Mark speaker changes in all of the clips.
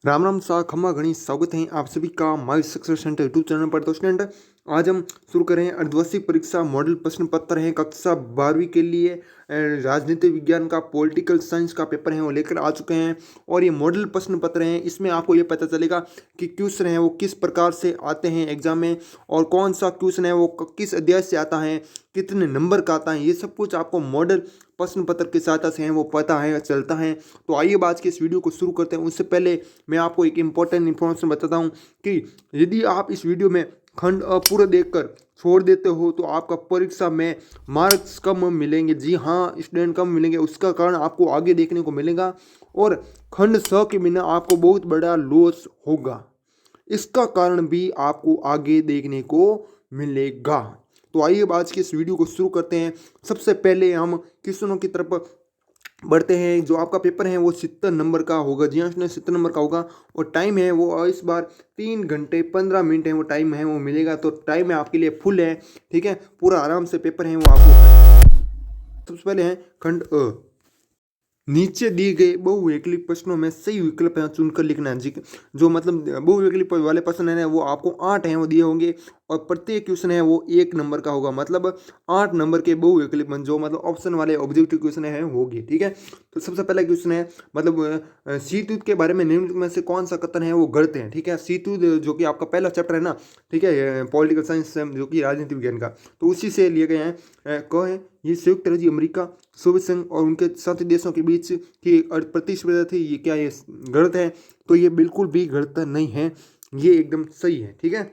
Speaker 1: राम राम सा खम्मा घनी स्वागत है आप सभी का my success centre YouTube channel पर। तो स्टूडेंट आज हम शुरू करें अर्धवार्षिक परीक्षा मॉडल प्रश्न पत्र है कक्षा 12वीं के लिए। राजनीति विज्ञान का पॉलिटिकल साइंस का पेपर है वो लेकर आ चुके हैं और ये मॉडल प्रश्न पत्र हैं। इसमें आपको ये पता चलेगा कि क्वेश्चन है वो किस प्रकार से आते हैं एग्जाम में और कौन सा क्वेश्चन है वो किस अध्याय से आता है, कितने नंबर का आता है, ये सब कुछ आपको मॉडल प्रश्न पत्र की सहायता से है वो पता है चलता है। तो आइए आज के इस वीडियो को शुरू करते हैं। उससे पहले मैं आपको एक इम्पॉर्टेंट इन्फॉर्मेशन बताता हूँ कि यदि आप इस वीडियो में खंड अ पूरा देखकर छोड़ देते हो तो आपका परीक्षा में मार्क्स कम मिलेंगे। जी हाँ, स्टूडेंट कम मिलेंगे। उसका कारण आपको आगे देखने को मिलेगा और खंड 100 के बिना आपको बहुत बड़ा लॉस होगा। इसका कारण भी आपको आगे देखने को मिलेगा। तो आइए आज के इस वीडियो को शुरू करते हैं। सबसे पहले हम क्वेश्चनों की तरफ बढ़ते हैं। जो आपका पेपर है वो 70 नंबर का होगा। जी हाँ, 70 नंबर का होगा और टाइम है वो इस बार 3 घंटे 15 मिनट है वो टाइम है वो मिलेगा। तो टाइम है आपके लिए फुल है, ठीक है, पूरा आराम से पेपर है वो आपको। सबसे पहले है खंड अ। नीचे दिए गए बहुविकल्प प्रश्नों में सही विकल्प है चुनकर लिखना है। जी, जो मतलब बहुविकल्प वाले प्रश्न है वो आपको 8 हैं वो दिए होंगे और प्रत्येक क्वेश्चन है वो 1 नंबर का होगा। मतलब 8 नंबर के बहुविकल्प जो मतलब ऑप्शन वाले ऑब्जेक्टिव क्वेश्चन है होगी, ठीक है। तो सबसे पहला क्वेश्चन है मतलब शीत युद्ध के बारे में निम्न में से कौन सा कथन है वो गलत है, ठीक है। शीत युद्ध जो कि आपका पहला चैप्टर है ना, ठीक है, पॉलिटिकल साइंस जो कि राजनीति विज्ञान का, तो उसी से लिए गए हैं। क है ये संयुक्त राज्य अमेरिका, सोवियत संघ और उनके साथी देशों के बीच की प्रतिस्पर्धा थी, ये क्या ये गलत है? तो ये बिल्कुल भी गलत नहीं है, ये एकदम सही है, ठीक है।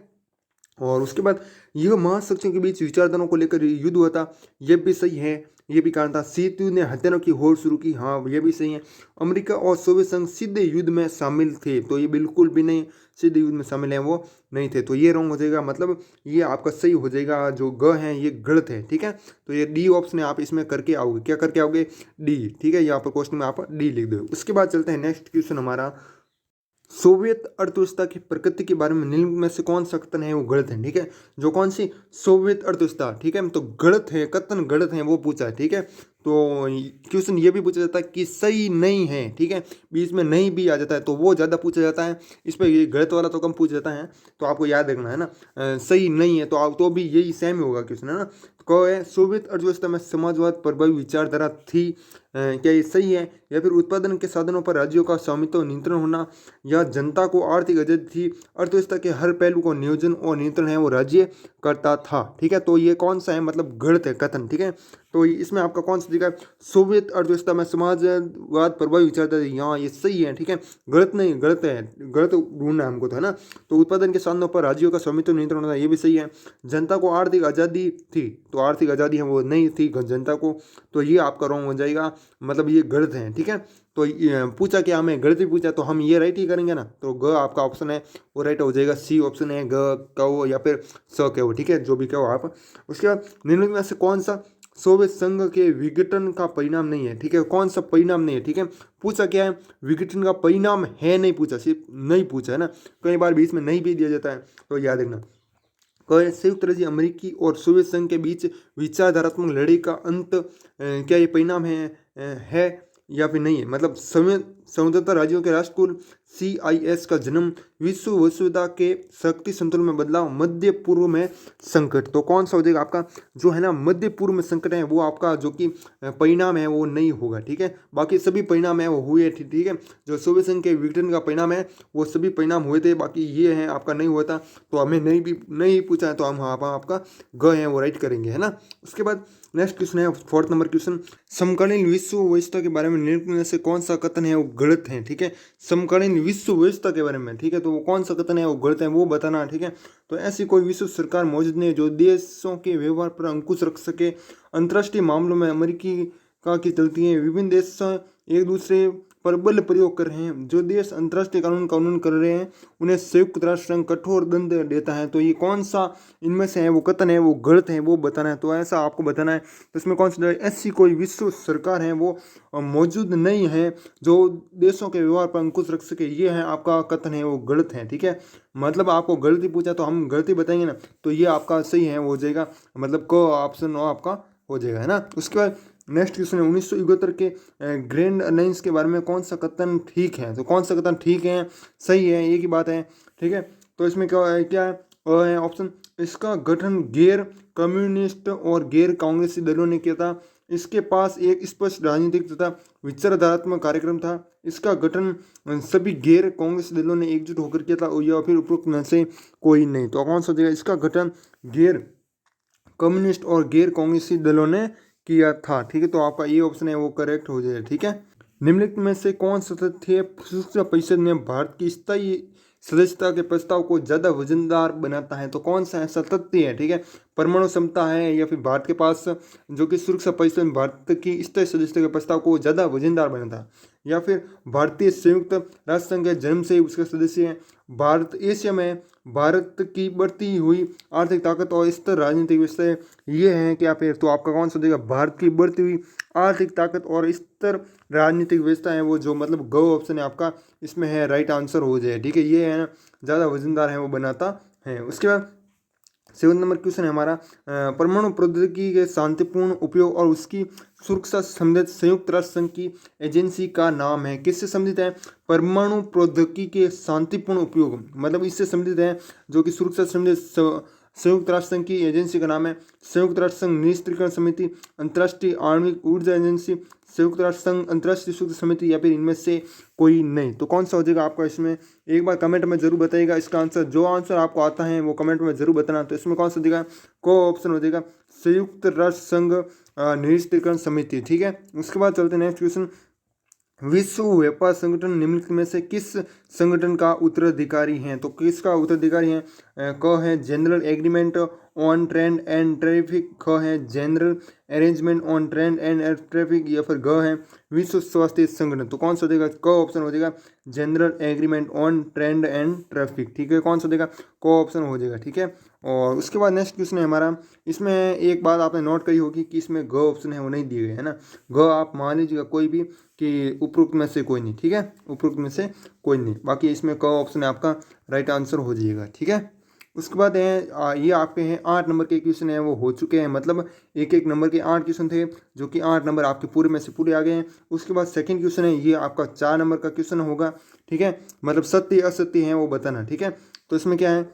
Speaker 1: और उसके बाद यह महाशक्तियों के बीच विचारधाराओं को लेकर युद्ध हुआ था, यह भी सही है, ये भी कारण था। शीत युद्ध ने हथियारों की होड़ शुरू की, हाँ ये भी सही है। अमेरिका और सोवियत संघ सीधे युद्ध में शामिल थे, तो ये बिल्कुल भी नहीं, सीधे युद्ध में शामिल हैं वो नहीं थे, तो ये रॉन्ग हो जाएगा। मतलब ये आपका सही हो जाएगा, जो ग है ये गलत है, ठीक है। तो ये डी ऑप्शन आप इसमें करके आओगे, क्या करके आओगे? डी, ठीक है। यहाँ पर क्वेश्चन में आप डी लिख दो। उसके बाद चलते हैं नेक्स्ट क्वेश्चन हमारा। सोवियत अर्थव्यवस्था की प्रकृति के बारे में निम्न में से कौन सा कथन है वो गलत है, ठीक है। जो कौन सी सोवियत अर्थव्यवस्था, ठीक है, तो गलत है, कथन गलत है वो पूछा है, ठीक है। तो क्वेश्चन ये भी पूछा जाता है कि सही नहीं है, ठीक है, बीच में नहीं भी आ जाता है तो वो ज़्यादा पूछा जाता है। इस पर ये गलत वाला तो कम पूछा जाता है, तो आपको याद रखना है ना। सही नहीं है तो आप तो भी यही सेम ही होगा क्वेश्चन, है ना। तो कहो है सोवियत अर्थव्यवस्था में समाजवाद प्रभावी विचारधारा थी, क्या ये सही है? या फिर उत्पादन के साधनों पर राज्यों का स्वामित्व नियंत्रण होना, या जनता को आर्थिक आजादी थी, अर्थव्यवस्था के हर पहलू को नियोजन और नियंत्रण है वो राज्य करता था, ठीक है। तो ये कौन सा है? मतलब गलत है कथन, ठीक है। तो इसमें आपका कौन सा दिखा? सोवियत अर्थव्यवस्था में समाजवाद प्रभावी विचारधारा, यहाँ ये सही है, ठीक है, गलत नहीं, गलत है, गलत ढूंढना है हमको तो, है ना। तो उत्पादन के साधनों पर राज्यों का स्वामित्व नियंत्रण होना, ये भी सही है। जनता को आर्थिक आज़ादी थी, तो आर्थिक आज़ादी है वो नहीं थी जनता को, तो ये आपका रॉन्ग हो जाएगा, मतलब ये गलत है, ठीक है। तो पूछा क्या हमें? गलत भी पूछा तो हम ये राइट ही करेंगे ना, तो ग आपका ऑप्शन है वो राइट हो जाएगा। सी ऑप्शन है, ग कहो या फिर स कहो, ठीक है, जो भी कहो आप। उसके बाद निम्नलिखित में से कौन सा सोवियत संघ के विघटन का परिणाम नहीं है, ठीक है, कौन सा परिणाम नहीं है, ठीक है। पूछा क्या है? विघटन का परिणाम है, नहीं पूछा, सिर्फ नहीं पूछा है ना, कई बार बीच में नहीं भी दिया जाता है, तो याद रखना। संयुक्त राज्य अमेरिकी और सोवियत संघ के बीच विचारधारात्मक लड़ाई का अंत क्या ये परिणाम है या फिर नहीं है? मतलब संयुक्त राज्यों के राष्ट्रकुल CIS का जन्म, विश्व वसुधा के शक्ति संतुलन में बदलाव, मध्य पूर्व में संकट, तो कौन सा हो जाएगा आपका? जो है ना मध्य पूर्व में संकट है वो आपका जो कि परिणाम है वो नहीं होगा, ठीक है। बाकी सभी परिणाम है वो हुए, ठीक है। जो सोवियत संघ के विघटन का परिणाम है वो सभी परिणाम हुए थे, बाकी ये है आपका नहीं हुआ था, तो हमें नहीं पूछा है तो हम आपका ग है वो राइट करेंगे, है ना। उसके बाद नेक्स्ट क्वेश्चन है 4th नंबर क्वेश्चन। समकालीन विश्व व्यवस्था के बारे में निम्न में से कौन सा कथन है वो गलत है, ठीक है। समकालीन विश्व व्यवस्था के बारे में, ठीक है, तो वो कौन सा कथन है वो गलत है वो बताना, ठीक है। तो ऐसी कोई विश्व सरकार मौजूद नहीं जो देशों के व्यवहार पर अंकुश रख सके। अंतर्राष्ट्रीय मामलों में अमेरिकी का की चलती है, विभिन्न देश एक दूसरे पर बल प्रयोग कर रहे हैं। जो देश अंतर्राष्ट्रीय कानून कर रहे हैं उन्हें संयुक्त राष्ट्र संघ कठोर दंड देता है। तो ये कौन सा इनमें से है वो कथन है वो गलत है वो बताना है, तो ऐसा आपको बताना है। तो इसमें कौन सा ऐसी कोई विश्व सरकार है वो मौजूद नहीं है जो देशों के व्यवहार पर अंकुश रख सके, ये है आपका कथन है वो गलत है, ठीक है। मतलब आपको गलती पूछा तो हम गलती बताएंगे ना, तो ये आपका सही है वो हो जाएगा, मतलब को ऑप्शन आपका हो जाएगा, है ना। उसके बाद नेक्स्ट क्वेश्चन है 1971 के ग्रैंड अलायंस के बारे में कौन सा कथन ठीक है? तो कौन सा कथन ठीक है, सही है, एक ही बात है, ठीक है। तो इसमें क्या है? है ऑप्शन, इसका गठन गैर कम्युनिस्ट और गैर कांग्रेसी दलों ने किया था। इसके पास एक स्पष्ट राजनीतिक तथा विचारधारात्मक कार्यक्रम था। इसका गठन सभी गैर कांग्रेसी दलों ने एकजुट होकर किया था, या फिर उपरोक्त में से कोई नहीं। तो कौन सा जगह? इसका गठन गैर कम्युनिस्ट और गैर कांग्रेसी दलों ने किया था, ठीक है। तो आपका ये ऑप्शन है वो करेक्ट हो जाएगा, ठीक है। निम्नलिखित में से कौन सा तथ्य सुरक्षा परिषद में भारत की स्थायी सदस्यता के प्रस्ताव को ज्यादा वजनदार बनाता है? तो कौन सा ऐसा तथ्य है, ठीक है? परमाणु क्षमता है, या फिर भारत के पास जो कि सुरक्षा परिषद में भारत की स्थायी सदस्यता के प्रस्ताव को ज्यादा वजनदार बनाता है, या फिर भारतीय संयुक्त राष्ट्र संघ के जन्म से ही उसके सदस्य हैं, भारत एशिया में भारत की बढ़ती हुई आर्थिक ताकत और स्थिर राजनीतिक व्यवस्था ये है क्या? फिर तो आपका कौन सा देगा? भारत की बढ़ती हुई आर्थिक ताकत और स्थिर राजनीतिक व्यवस्था है वो, जो मतलब ग ऑप्शन है आपका इसमें है राइट आंसर हो जाए, ठीक है। ये है ना ज़्यादा वजनदार है वो बनाता है। उसके बाद 7 नंबर क्वेश्चन है हमारा, परमाणु प्रौद्योगिकी के शांतिपूर्ण उपयोग और उसकी सुरक्षा संबंधित संयुक्त राष्ट्र संघ की एजेंसी का नाम है। किससे संबंधित है? परमाणु प्रौद्योगिकी के शांतिपूर्ण उपयोग, मतलब इससे संबंधित है जो कि सुरक्षा संबंधित संयुक्त राष्ट्र संघ की एजेंसी का नाम है संयुक्त राष्ट्र संघ निरस्त्रीकरण समिति, अंतर्राष्ट्रीय आणविक ऊर्जा एजेंसी, संयुक्त राष्ट्र संघ अंतर्राष्ट्रीय सुरक्षा समिति, या फिर इनमें से कोई नहीं। तो कौन सा हो जाएगा आपका इसमें? एक बार कमेंट में जरूर बताइएगा इसका आंसर, जो आंसर आपको आता है वो कमेंट में जरूर बताना। तो इसमें कौन सा देगा? को ऑप्शन हो जाएगा संयुक्त राष्ट्र संघ निरस्त्रीकरण समिति, ठीक है। उसके बाद चलते हैं नेक्स्ट क्वेश्चन, विश्व व्यापार संगठन निम्नलिखित में से किस संगठन का उत्तराधिकारी है? तो किसका उत्तराधिकारी है? क है general agreement on trade and traffic, ख है general arrangement on trade and traffic, या फिर ग है विश्व स्वास्थ्य संगठन। तो कौन सा देगा? क ऑप्शन हो जाएगा general agreement on trade and traffic, ठीक है। कौन सा देगा? क ऑप्शन हो जाएगा, ठीक है। और उसके बाद नेक्स्ट क्वेश्चन है हमारा, इसमें एक बात आपने नोट करी होगी कि इसमें ग ऑप्शन है वो नहीं दिए गए, है ना। ग आप मान लीजिएगा कोई भी कि उपरोक्त में से कोई नहीं, ठीक है, उपरोक्त में से कोई नहीं, बाकी इसमें क ऑप्शन है आपका राइट आंसर हो जाएगा, ठीक है। उसके बाद है ये आपके हैं 8 नंबर के क्वेश्चन हैं वो हो चुके हैं, मतलब एक एक नंबर के 8 क्वेश्चन थे जो कि 8 नंबर आपके पूरे में से पूरे आ गए हैं। उसके बाद सेकंड क्वेश्चन है ये आपका 4 नंबर का क्वेश्चन होगा, ठीक है, मतलब सत्य असत्य है वो बताना, ठीक है। तो इसमें क्या है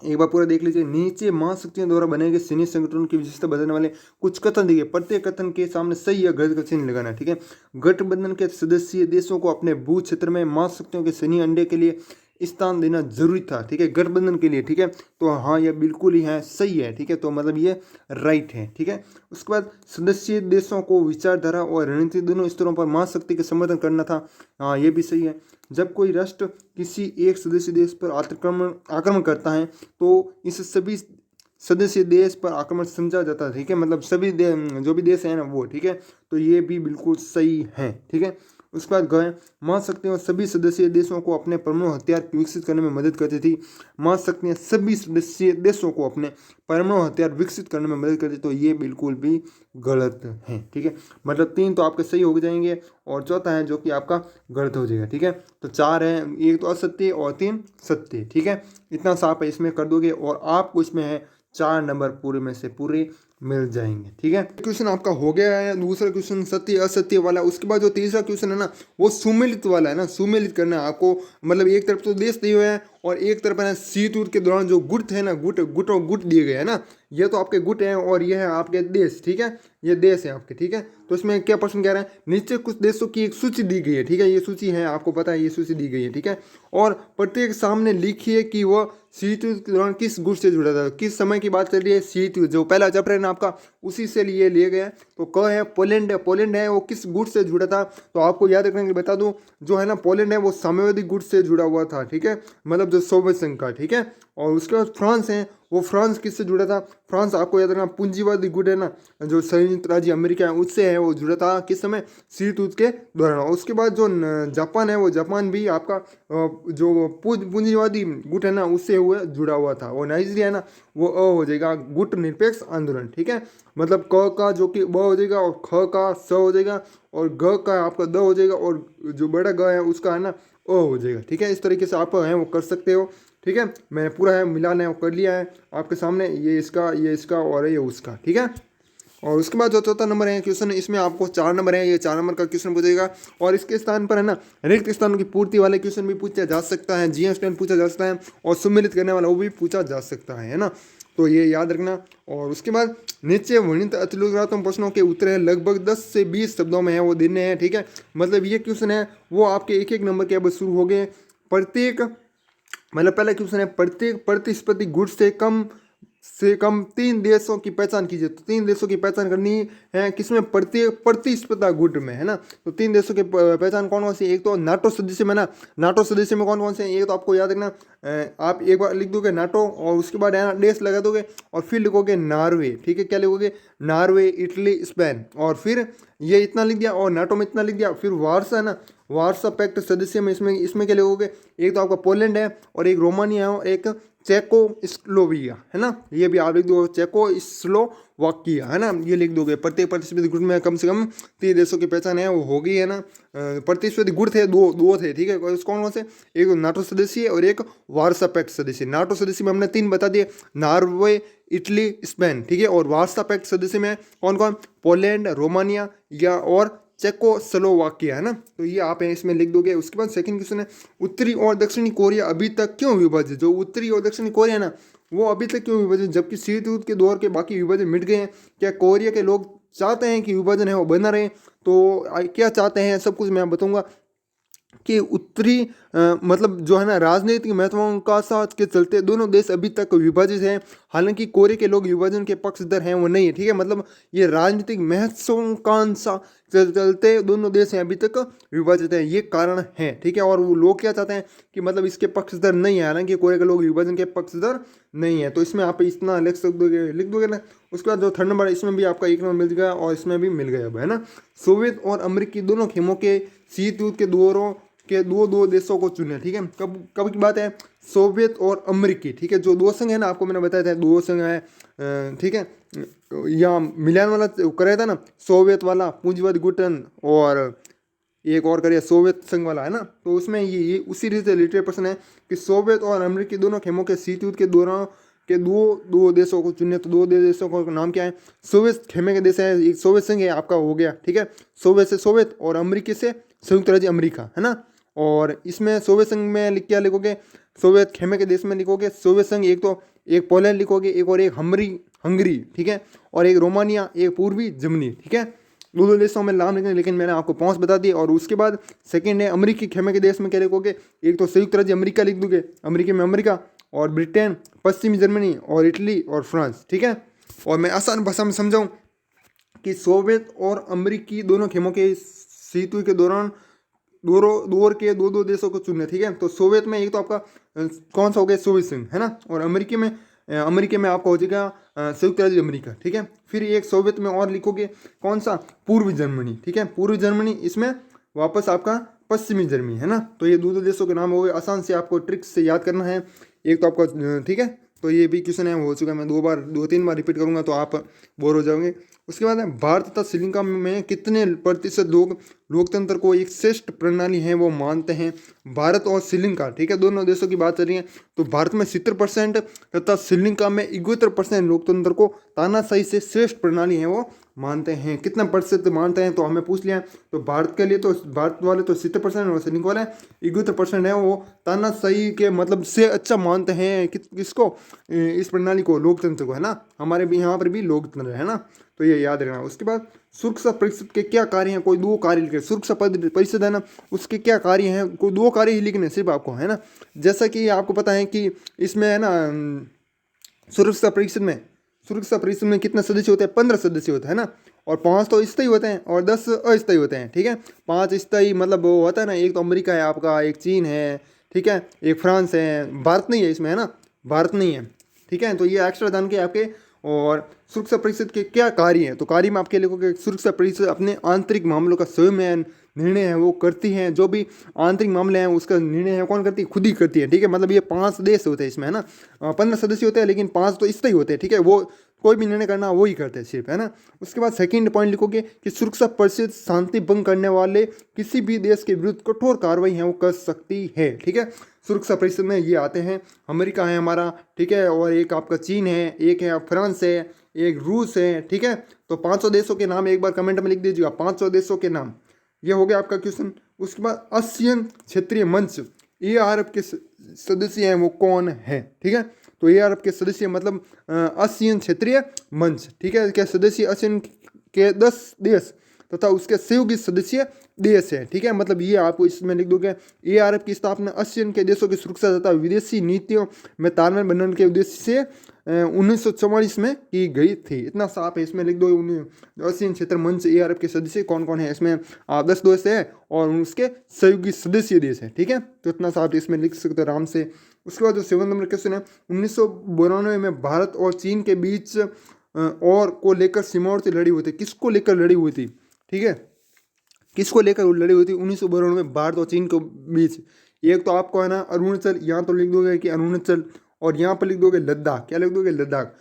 Speaker 1: एक बार पूरा देख लीजिए, नीचे महाशक्तियों द्वारा बनाए गए सैन्य संगठनों की विशेषता बताने वाले कुछ कथन दिए, प्रत्येक कथन के सामने सही या गलत का चिन्ह लगाना, ठीक है। गठबंधन के सदस्य देशों को अपने भू क्षेत्र में महाशक्तियों के सैन्य अड्डे के लिए स्थान देना जरूरी था, ठीक है, गठबंधन के लिए, ठीक है। तो हाँ ये बिल्कुल ही है, सही है, ठीक है, तो मतलब ये राइट है, ठीक है। उसके बाद सदस्य देशों को विचारधारा और रणनीति दोनों स्तरों पर महाशक्ति का समर्थन करना था, हाँ ये भी सही है। जब कोई राष्ट्र किसी एक सदस्य देश पर आक्रमण करता है तो इस सभी सदस्य देश पर आक्रमण समझा जाता है, ठीक है, मतलब सभी जो भी देश है ना वो, ठीक है। तो ये भी बिल्कुल सही है, ठीक है। उसके बाद गए महाशक्तियाँ सभी सदस्य देशों को अपने परमाणु हथियार विकसित करने में मदद करती थी। महाशक्तियाँ सभी सदस्य देशों को अपने परमाणु हथियार विकसित करने में मदद करती, तो ये बिल्कुल भी गलत है, ठीक है। मतलब 3 तो आपके सही हो जाएंगे और चौथा है जो कि आपका गलत हो जाएगा, ठीक है। तो 4 है, एक तो असत्य और 3 सत्य, ठीक है। इतना सा आप इसमें कर दोगे और आपको इसमें है 4 नंबर पूरे में से पूरे मिल जाएंगे, ठीक है। क्वेश्चन आपका हो गया है, दूसरा क्वेश्चन सत्य असत्य वाला। उसके बाद जो तीसरा क्वेश्चन है ना वो सुमेलित वाला है ना, सुमेलित करना है आपको, मतलब एक तरफ तो देश दिए हुए हैं और एक तरफ है ना शीत युद्ध के दौरान जो गुट है ना, गुट और गुट दिए गए हैं ना, ये तो आपके गुट हैं और ये है आपके देश, ठीक है, ये देश है आपके, ठीक है। तो इसमें क्या प्रश्न कह रहा है, नीचे कुछ देशों की एक सूची दी गई है, ठीक है, ये सूची है आपको पता है, ये सूची दी गई है, ठीक है। और प्रत्येक सामने लिखिए कि वह शीत युद्ध के दौरान किस गुट से जुड़ा था, किस समय की बात चल रही है, शीत युद्ध जो पहला चैप्टर है ना आपका उसी से लिए गए। तो क है पोलैंड है, पोलैंड है वो किस गुट से जुड़ा था, तो आपको याद रखने के लिए बता दूं, जो है ना पोलैंड है वो साम्यवादी गुट से जुड़ा हुआ था, ठीक है, मतलब जो सोवियत संघ का, ठीक है। और उसके बाद फ्रांस है, वो फ्रांस किससे जुड़ा था, फ्रांस आपको याद रखना पूंजीवादी गुट है ना, जो संयुक्त राज्य अमेरिका है उससे है वो जुड़ा था, किस समय, शीत युद्ध के दौरान। उसके बाद जो जापान है वो जापान भी आपका जो पूंजीवादी गुट है ना उससे हुआ जुड़ा हुआ था। और नाइजीरिया है ना वो हो जाएगा गुट निरपेक्ष आंदोलन, ठीक है, मतलब क का जो कि ब हो जाएगा और ख का स हो जाएगा और ग का आपका द हो जाएगा और जो बड़ा ग है उसका है ना हो जाएगा, ठीक है। इस तरीके से आप है वो कर सकते हो, ठीक है। मैंने पूरा है मिलान है वो कर लिया है आपके सामने, ये इसका और ये उसका, ठीक है। और उसके बाद जो चौथा नंबर है क्वेश्चन, इसमें आपको 4 नंबर है, ये 4 नंबर का क्वेश्चन पूछेगा। और इसके स्थान पर है ना रिक्त स्थानों की पूर्ति वाले क्वेश्चन भी पूछा जा सकता है, जीएस स्टैंड पूछा जा सकता है, और सम्मिलित करने वाला वो भी पूछा जा सकता है ना। तो ये याद रखना। और उसके बाद नीचे वर्णित अतिलोकात्मक प्रश्नों के उत्तर है लगभग 10 से 20 शब्दों में है वो देने हैं, ठीक है। मतलब ये क्वेश्चन है वो आपके एक एक नंबर के अब शुरू हो गए। प्रत्येक मतलब पहला क्वेश्चन है, प्रत्येक प्रतिस्पर्धी गुट से कम 3 देशों की पहचान कीजिए। तो 3 देशों की पहचान करनी है, किसमें? प्रत्येक प्रतिस्पर्धा गुट में, है ना। तो 3 देशों की पहचान कौन कौन सी? एक तो नाटो सदस्य में ना, नाटो सदस्य में कौन कौन से हैं ये तो आपको याद रखना। आप एक बार लिख दोगे नाटो, और उसके बाद है ना देश लगा दोगे, और फिर लिखोगे नॉर्वे, ठीक है। क्या लिखोगे? नॉर्वे, इटली, स्पेन, और फिर ये इतना लिख दिया, और नाटो में इतना लिख दिया। फिर वार्सा है ना, वार्सा पैक्ट सदस्य में इसमें इसमें क्या लिखोगे? एक तो आपका पोलैंड है, और एक रोमानिया है, और एक चेको स्लोविया, है ना। ये भी आप लिख दो, चेको स्लोवाकिया, है ना, ये लिख दोगे। प्रत्येक प्रतिस्पर्धी गुट में कम से कम 3 देशों की पहचान है वो होगी, है ना। प्रतिस्पर्धी गुट थे दो थे, ठीक है। कौन कौन से? एक तो नाटो सदस्य और एक वार्सा पैक्ट सदस्य। नाटो सदस्य में हमने 3 बता दिए, नॉर्वे, इटली, स्पेन, ठीक है। और वार्सा पैक्ट सदस्य में कौन कौन? पोलैंड, रोमानिया या और चेकोस्लोवाकिया, है ना। तो ये आप इसमें लिख दोगे। उसके बाद सेकंड क्वेश्चन है, उत्तरी और दक्षिणी कोरिया अभी तक क्यों विभाजित? जो उत्तरी और दक्षिणी कोरिया है ना, वो अभी तक क्यों विभाजित, जबकि शीत युद्ध के दौर के बाकी विभाजन मिट गए हैं? क्या कोरिया के लोग चाहते हैं कि विभाजन है वो बना रहे? तो क्या चाहते हैं, सब कुछ मैं बताऊंगा। कि उत्तरी मतलब जो है ना राजनीतिक महत्वाकांक्षा के चलते दोनों देश अभी तक विभाजित हैं। हालांकि कोरिया के लोग विभाजन के पक्षधर हैं वो नहीं है, ठीक है। मतलब ये राजनीतिक महत्वाकांक्षा के चलते दोनों देश हैं अभी तक विभाजित हैं, ये कारण है, ठीक है। और वो लोग क्या चाहते हैं कि मतलब इसके पक्षधर नहीं है, हालांकि कोरिया के लोग विभाजन के पक्षधर नहीं है। तो इसमें आप इतना लिख दोगे ना। उसके बाद जो थर्ड नंबर है इसमें भी आपका 1 नंबर मिल गया, और इसमें भी मिल गया अब, है ना। सोवियत और अमेरिकी दोनों खेमों के शीत युद्ध के दौरों के दो देशों को चुने, ठीक है। कब कब की बात है? सोवियत और अमेरिकी, ठीक है। जो दो संघ है ना, आपको मैंने बताया था 2 संघ है, ठीक है। यहाँ मिलान वाला कराया था ना, सोवियत वाला पूंजीवाद गुटन, और एक और करिए सोवियत संघ वाला, है ना। तो उसमें ये उसी से रिलेटेड प्रश्न है कि सोवियत और अमेरिकी दोनों खेमों के शीत युद्ध के दौरान के दो देशों को चुने। तो 2 देशों का नाम क्या है? सोवियत खेमे के देश है, एक सोवियत संघ है आपका हो गया, ठीक है। सोवियत से सोवियत, और अमेरिकी से संयुक्त राज्य अमेरिका, है ना। और इसमें सोवियत संघ में क्या लिखोगे? सोवियत खेमे के देश में लिखोगे सोवियत संघ, एक पोलैंड लिखोगे, एक और एक हंगरी, ठीक है। और एक रोमानिया, एक पूर्वी जर्मनी, ठीक है। 2 देशों में नाम लिखेंगे, लेकिन मैंने आपको 5 बता दिए। और उसके बाद सेकंड है अमेरिकी खेमे के देश में क्या लिखोगे? एक तो संयुक्त राज्य अमेरिका लिख दोगे, अमेरिका में अमेरिका, और ब्रिटेन, पश्चिमी जर्मनी, और इटली, और फ्रांस, ठीक है। और मैं आसान भाषा में समझाऊं कि सोवियत और अमेरिकी दोनों खेमों के शीत युद्ध के दौरान दौर के 2 देशों को चुनने, ठीक है। तो सोवियत में एक तो आपका कौन सा हो गया? सोवियत संघ, है ना। और अमेरिका में आपका हो जाएगा संयुक्त राज्य अमेरिका, ठीक है। फिर एक सोवियत में और लिखोगे कौन सा? पूर्वी जर्मनी, ठीक है। पूर्वी जर्मनी, इसमें वापस आपका पश्चिमी जर्मनी, है ना। तो ये 2 देशों के नाम हो गए, आसान से आपको ट्रिक्स से याद करना है। एक तो आपका, ठीक है। तो ये भी क्वेश्चन है हो चुका है, मैं 2-3 बार रिपीट करूंगा तो आप बोर हो जाओगे। उसके बाद है भारत तथा श्रीलंका में कितने प्रतिशत लोग लोकतंत्र को एक श्रेष्ठ प्रणाली है वो मानते हैं? भारत और श्रीलंका, ठीक है, दोनों देशों की बात चल रही है। तो भारत में 70% तथा श्रीलंका में 71% लोकतंत्र को तानाशाही से श्रेष्ठ प्रणाली है वो मानते हैं। कितना प्रतिशत मानते हैं तो हमें पूछ लिया। तो भारत के लिए तो भारत वाले तो 70% और श्रीलंका वाले 71% है वो तानाशाही के मतलब से अच्छा मानते हैं किसको? इस प्रणाली को, लोकतंत्र को, है ना। हमारे भी यहाँ पर भी लोकतंत्र है ना, तो ये याद रखना। उसके बाद सुरक्षा परिषद के क्या कार्य हैं? कोई 2 कार्य लिखे। सुरक्षा परिषद है ना, उसके क्या कार्य हैं? कोई 2 कार्य ही लिखने सिर्फ आपको, है ना। जैसा कि आपको पता है कि इसमें है ना सुरक्षा परिषद में कितने सदस्य होते हैं? 15 सदस्य होते हैं ना। और 5 तो स्थायी होते हैं और 10 अस्थायी होते हैं, ठीक है। 5 स्थायी मतलब वो होता है ना, एक तो अमेरिका है आपका, एक चीन है, ठीक है, एक फ्रांस है, भारत नहीं है इसमें, है ना, भारत नहीं है, ठीक है। तो ये एक्स्ट्रा जान के आपके। और सुरक्षा परिषद के क्या कार्य हैं? तो कार्य में आपके लिखोगे सुरक्षा परिषद अपने आंतरिक मामलों का स्वयं निर्णय है वो करती हैं, जो भी आंतरिक मामले हैं उसका निर्णय है कौन करती है, खुद ही करती है, ठीक है। मतलब ये 5 देश होते हैं इसमें, है ना, 15 सदस्य होते हैं लेकिन 5 तो इससे ही होते हैं, ठीक है। वो कोई भी निर्णय करना वो ही करते हैं सिर्फ, है ना। उसके बाद सेकंड पॉइंट लिखोगे कि सुरक्षा परिषद शांति भंग करने वाले किसी भी देश के विरुद्ध कठोर कार्रवाई है वो कर सकती है, ठीक है। सुरक्षा परिषद में ये आते हैं, अमेरिका है हमारा, ठीक है, और एक आपका चीन है, एक है फ्रांस है, एक रूस है, ठीक है। तो 500 देशों के नाम एक बार कमेंट में लिख दीजिएगा, 500 देशों के नाम। ये हो गया आपका क्वेश्चन। उसके बाद आसियान क्षेत्रीय मंच, ARF के सदस्य हैं वो कौन है, ठीक है। तो ARF के सदस्य मतलब आसियान क्षेत्रीय मंच, ठीक है, के सदस्य आसियान के 10 देश तथा उसके सहयोगी सदस्य देश है, ठीक है। मतलब ये आपको इसमें लिख दोगे, ARF की स्थापना आसियान के देशों की सुरक्षा तथा विदेशी नीतियों में तालमेल बनाने के उद्देश्य से 1944 में की गई थी। इतना साफ है, इसमें लिख दो आसियान क्षेत्र मंच ARF के सदस्य कौन कौन है। इसमें 10 देश है और उसके सहयोगी सदस्य देश है, ठीक है। तो इतना साफ इसमें लिख सकते हो आराम से। उसके बाद जो 7 नंबर क्वेश्चन है, 1992 में भारत और चीन के बीच और को लेकर सीमावर्ती लड़ी हुई थी। किसको लेकर लड़ी हुई थी, ठीक है, किसको लेकर लड़ी हुई थी 1992 में भारत और चीन के बीच। एक तो आपको है ना अरुणाचल, यहाँ तो लिख दोगे कि अरुणाचल, और यहाँ पर लिख दोगे लद्दाख। क्या लिख दोगे, लद्दाख।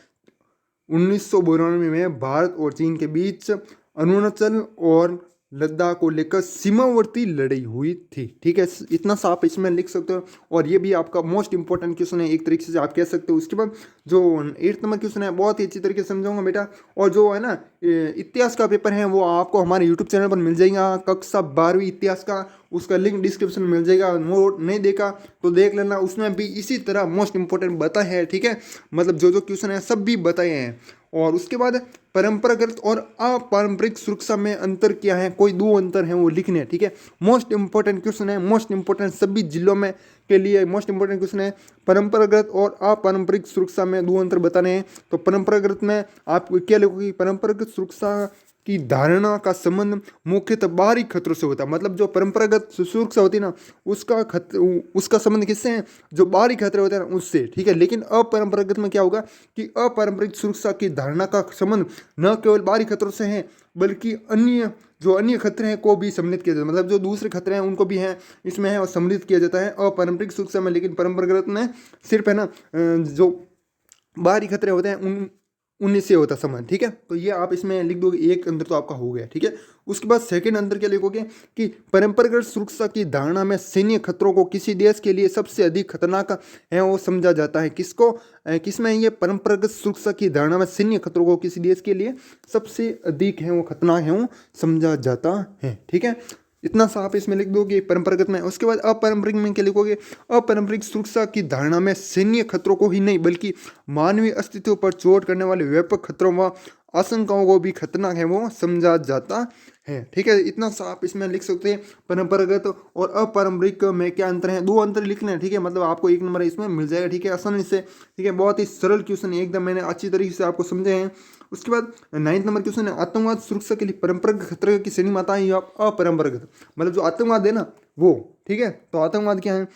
Speaker 1: 1992 में भारत और चीन के बीच अरुणाचल और लद्दाख को लेकर सीमावर्ती लड़ाई हुई थी, ठीक है। इतना साफ इसमें लिख सकते हो। और ये भी आपका मोस्ट इंपॉर्टेंट क्वेश्चन है एक तरीके से आप कह सकते हो। उसके बाद जो 8 नंबर क्वेश्चन है बहुत ही अच्छी तरीके से समझाऊंगा बेटा। और जो है ना इतिहास का पेपर है वो आपको हमारे यूट्यूब चैनल पर मिल जाएगा, कक्षा 12वीं इतिहास का, उसका लिंक डिस्क्रिप्शन में मिल जाएगा। नोट नहीं देखा तो देख लेना, उसमें भी इसी तरह मोस्ट इंपॉर्टेंट बताए हैं, ठीक है। मतलब जो जो क्वेश्चन है सब भी बताए हैं। और उसके बाद परंपरागत और अपारंपरिक सुरक्षा में अंतर क्या है, कोई 2 अंतर हैं वो लिखने हैं, ठीक है। मोस्ट इंपॉर्टेंट क्वेश्चन है, मोस्ट इंपॉर्टेंट सभी जिलों में के लिए मोस्ट इंपॉर्टेंट क्वेश्चन है। परंपरागत और अपारंपरिक सुरक्षा में 2 अंतर बताने हैं। तो परंपरागत में आप क्या लिखोगे, परंपरागत सुरक्षा की धारणा का संबंध मुख्यतः बाहरी खतरों से होता है। मतलब जो परंपरागत सुरक्षा होती है ना उसका संबंध किससे है, जो बाहरी खतरे होते हैं ना उससे, ठीक है। लेकिन अपरंपरागत में क्या होगा कि अपारंपरिक सुरक्षा की धारणा का संबंध न केवल बाहरी खतरों से है बल्कि अन्य खतरे हैं को भी सम्मिलित किया जाता है। मतलब जो दूसरे खतरे हैं उनको भी हैं इसमें है और सम्मिलित किया जाता है अपारंपरिक सुरक्षा में। लेकिन परंपरागत में सिर्फ है ना जो बाहरी खतरे होते हैं उन्हीं से होता संबंध, ठीक है। तो ये आप इसमें लिख दोगे, एक अंतर तो आपका हो गया, ठीक है। उसके बाद सेकंड अंतर क्या लिखोगे कि परंपरागत सुरक्षा की धारणा में सैन्य खतरों को किसी देश के लिए सबसे अधिक खतरनाक है वो समझा जाता है। किसमें ये परंपरागत सुरक्षा की धारणा में सैन्य खतरों को किसी देश के लिए सबसे अधिक है वो खतरनाक है वो समझा जाता है, ठीक है। इतना सा आप इसमें लिख दोगे परंपरागत में। उसके बाद अपारंपरिक में क्या लिखोगे, अपारंपरिक सुरक्षा की धारणा में सैन्य खतरों को ही नहीं बल्कि मानवीय अस्तित्व पर चोट करने वाले व्यापक खतरों व आशंकाओं को भी खतरनाक है वो समझा जाता है, ठीक है। इतना सा आप इसमें लिख सकते हैं। परंपरागत और अपारंपरिक में क्या अंतर है, 2 अंतर लिखने हैं, ठीक है। मतलब आपको 1 नंबर इसमें मिल जाएगा, ठीक है, आसानी से, ठीक है। बहुत ही सरल क्वेश्चन है एकदम, मैंने अच्छी तरीके से आपको समझे हैं। उसके बाद 9 नंबर क्वेश्चन है, आतंकवाद सुरक्षा के लिए परंपरागत खतरे की श्रेणी में आता है या अपरंपरागत। मतलब जो आतंकवाद है ना वो, ठीक है। तो आतंकवाद क्या है,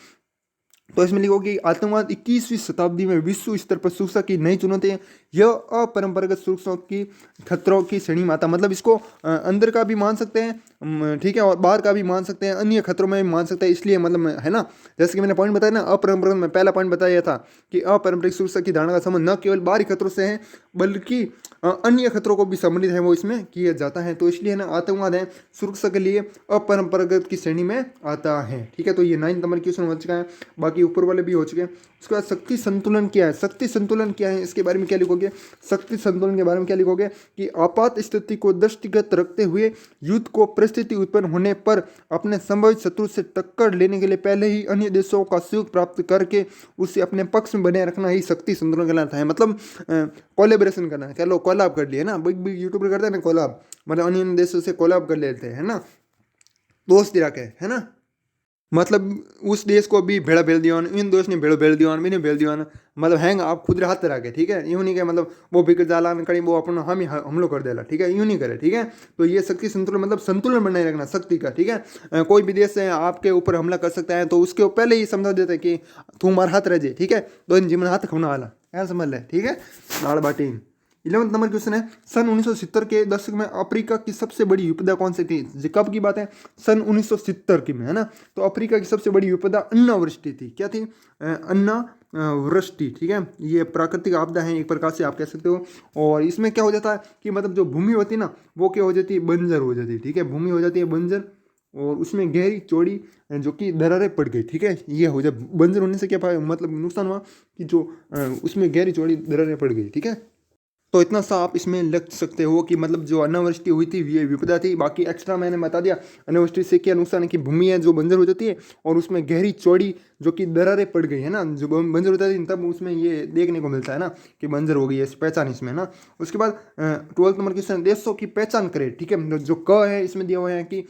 Speaker 1: तो इसमें लिखोगे आतंकवाद 21वीं शताब्दी में विश्व स्तर पर सुरक्षा की नई चुनौती है। यह अपरंपरागत सुरक्षा की खतरों की श्रेणी में आता है। मतलब इसको अंदर का भी मान सकते हैं, ठीक है, और बाहर का भी मान सकते हैं, अन्य खतरों में भी मान सकते हैं। इसलिए मतलब है ना, जैसे कि मैंने पॉइंट बताया ना, अपरंपरागत में पहला पॉइंट बताया था कि अपारंपरिक सुरक्षा की धारणा का संबंध न केवल बाहरी खतरों से है बल्कि अन्य खतरों को भी सम्मिलित है वो इसमें किया जाता है। तो इसलिए ना आतंकवाद है सुरक्षा के लिए अपरंपरागत की श्रेणी में आता है, ठीक है। तो ये 9 नंबर क्वेश्चन हो चुका है, बाकी ऊपर वाले भी हो चुके हैं। उसके बाद शक्ति संतुलन क्या है, शक्ति संतुलन क्या है इसके बारे में क्या लिखोगे, शक्ति संतुलन के बारे में क्या लिखोगे कि आपात स्थिति को दृष्टिगत रखते हुए युद्ध को परिस्थिति उत्पन्न होने पर अपने संभावित शत्रु से टक्कर लेने के लिए पहले ही अन्य देशों का सहयोग प्राप्त करके उसे अपने पक्ष में बनाए रखना ही शक्ति संतुलन कहलाता है। मतलब कोलेबरेशन करना है, क्या लोग कोलाब कर लिए ना, बिग बिग यूट्यूबर करते हैं ना कोलाब, मतलब अन्य देशों से कोलाब कर लेते हैं ना, दोस्त रखे है ना। मतलब उस देश को भी भेड़ा भेल दिया, इन देश ने भेड़ो भेल दिया, मैंने भेल दिया, मतलब हैंग आप खुद हाथ रखे, ठीक है। यूँ नहीं के मतलब वो बिगड़ जाला कहीं वो अपना हम लोग कर देला, ठीक है, यूँ नहीं करे, ठीक है। तो ये शक्ति संतुलन मतलब संतुलन बनाए रखना शक्ति का, ठीक है। कोई भी देश है आपके ऊपर हमला कर सकता है तो उसके पहले ही समझा देते हैं कि तू हमारा हाथ रह जाए, ठीक है, तो इन जीवन हाथ खवना वाला क्या समझ ले, ठीक है, लाड़ बाटी। 11वां नंबर क्वेश्चन है, सन 1970 के दशक में अफ्रीका की सबसे बड़ी विपदा कौन सी थी? कब की बात है? सन 1970 की में, है ना। तो अफ्रीका की सबसे बड़ी विपदा अन्नावृष्टि थी। क्या थी? अन्नावृष्टि। ठीक है, ये प्राकृतिक आपदा है एक प्रकार से आप कह सकते हो। और इसमें क्या हो जाता है कि मतलब जो भूमि होती है ना, वो क्या हो जाती है? बंजर हो जाती है। ठीक है, भूमि हो जाती है बंजर, और उसमें गहरी चौड़ी जो कि दरारें पड़ गई। ठीक है, ये हो जाए बंजर होने से क्या मतलब नुकसान हुआ कि जो उसमें गहरी चौड़ी दरारें पड़ गई। ठीक है, तो इतना सा आप इसमें लग सकते हो कि मतलब जो अनावृष्टि हुई थी ये विपदा थी। बाकी एक्स्ट्रा मैंने बता दिया अनावृष्टि से क्या नुकसान है कि भूमि है जो बंजर हो जाती है, और उसमें गहरी चौड़ी जो कि दरारें पड़ गई है ना, जो बंजर होता है तब उसमें ये देखने को मिलता है ना कि बंजर हो गई है, पहचान इसमें ना। उसके बाद 12th नंबर क्वेश्चन, देशों की पहचान करें। ठीक है, जो क है इसमें दिया हुआ है कि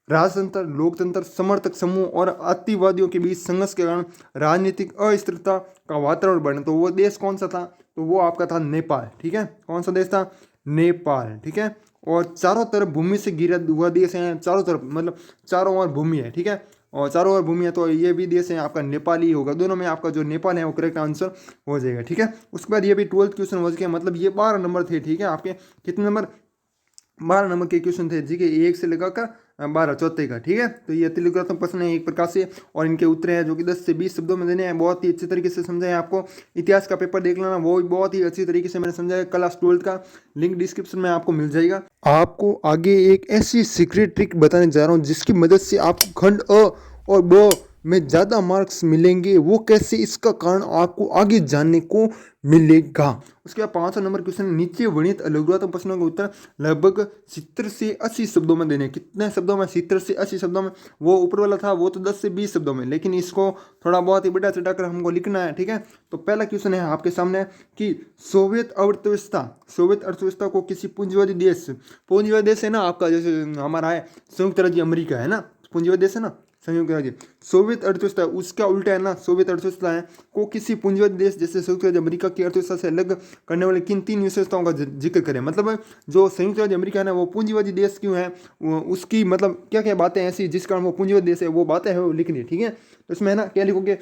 Speaker 1: राजतंत्र, लोकतंत्र, समर्थक समूह और अतिवादियों के बीच संघर्ष के कारण राजनीतिक अस्थिरता का वातावरण बने। तो वो देश कौन सा था? तो वो आपका था नेपाल। ठीक है, कौन सा देश था? नेपाल। ठीक है, और चारों तरफ भूमि से घिरा हुआ देश है, चारों तरफ मतलब चारों ओर भूमि है। ठीक है, और चारों ओर भूमि है, तो ये भी देश है आपका नेपाल ही होगा। दोनों में आपका जो नेपाल है वो करेक्ट आंसर हो जाएगा। ठीक है, उसके बाद ये भी 12th क्वेश्चन हो गया, मतलब ये 12 नंबर थे। ठीक है, आपके कितने नंबर? 12 नंबर के क्वेश्चन थे जी के, 1 से लगाकर 12 चौथे का। ठीक है, तो ये त्रिकोणात्मक प्रश्न है एक प्रकार से, और इनके उत्तर हैं जो कि 10 से 20 शब्दों में देने हैं। बहुत ही अच्छे तरीके से समझाया आपको। इतिहास का पेपर देख लेना, वो भी बहुत ही अच्छी तरीके से मैंने समझाया। क्लास 12th का लिंक डिस्क्रिप्शन में आपको मिल जाएगा। आपको आगे एक ऐसी सीक्रेट ट्रिक बताने जा रहा हूँ जिसकी मदद से आपको खंड अ और ब में ज़्यादा मार्क्स मिलेंगे। वो कैसे, इसका कारण आपको आगे जानने को मिलेगा। उसके बाद 5वां नंबर क्वेश्चन, नीचे वर्णित लघुत्तम प्रश्नों का उत्तर लगभग 70 से 80 शब्दों में देने। कितने शब्दों में? 70 से 80 शब्दों में। वो ऊपर वाला था वो तो 10 से 20 शब्दों में, लेकिन इसको थोड़ा बहुत ही बढ़ा चढ़ा कर हमको लिखना है। ठीक है, तो पहला क्वेश्चन है आपके सामने कि सोवियत अर्थव्यवस्था, सोवियत अर्थव्यवस्था को किसी पूंजीवादी देश, पूंजीवादी देश है ना आपका, जैसे हमारा है संयुक्त राज्य अमेरिका है ना, पूंजीवादी देश है ना संयुक्त राज्य। सोवियत अर्थव्यवस्था उसका उल्टा है ना, सोवियत अर्थव्यवस्था है को किसी पूंजीवादी देश जैसे संयुक्त राज्य अमेरिका की अर्थव्यवस्था से अलग करने वाले किन 3 विशेषताओं का जिक्र करें। मतलब जो संयुक्त राज्य अमेरिका है ना वो पूंजीवादी देश क्यों है, उसकी मतलब क्या क्या बातें ऐसी जिस कारण वो पूंजीवादी देश है, वो बातें हैं वो लिखनी है। ठीक है, तो इसमें है ना क्या लिखोगे?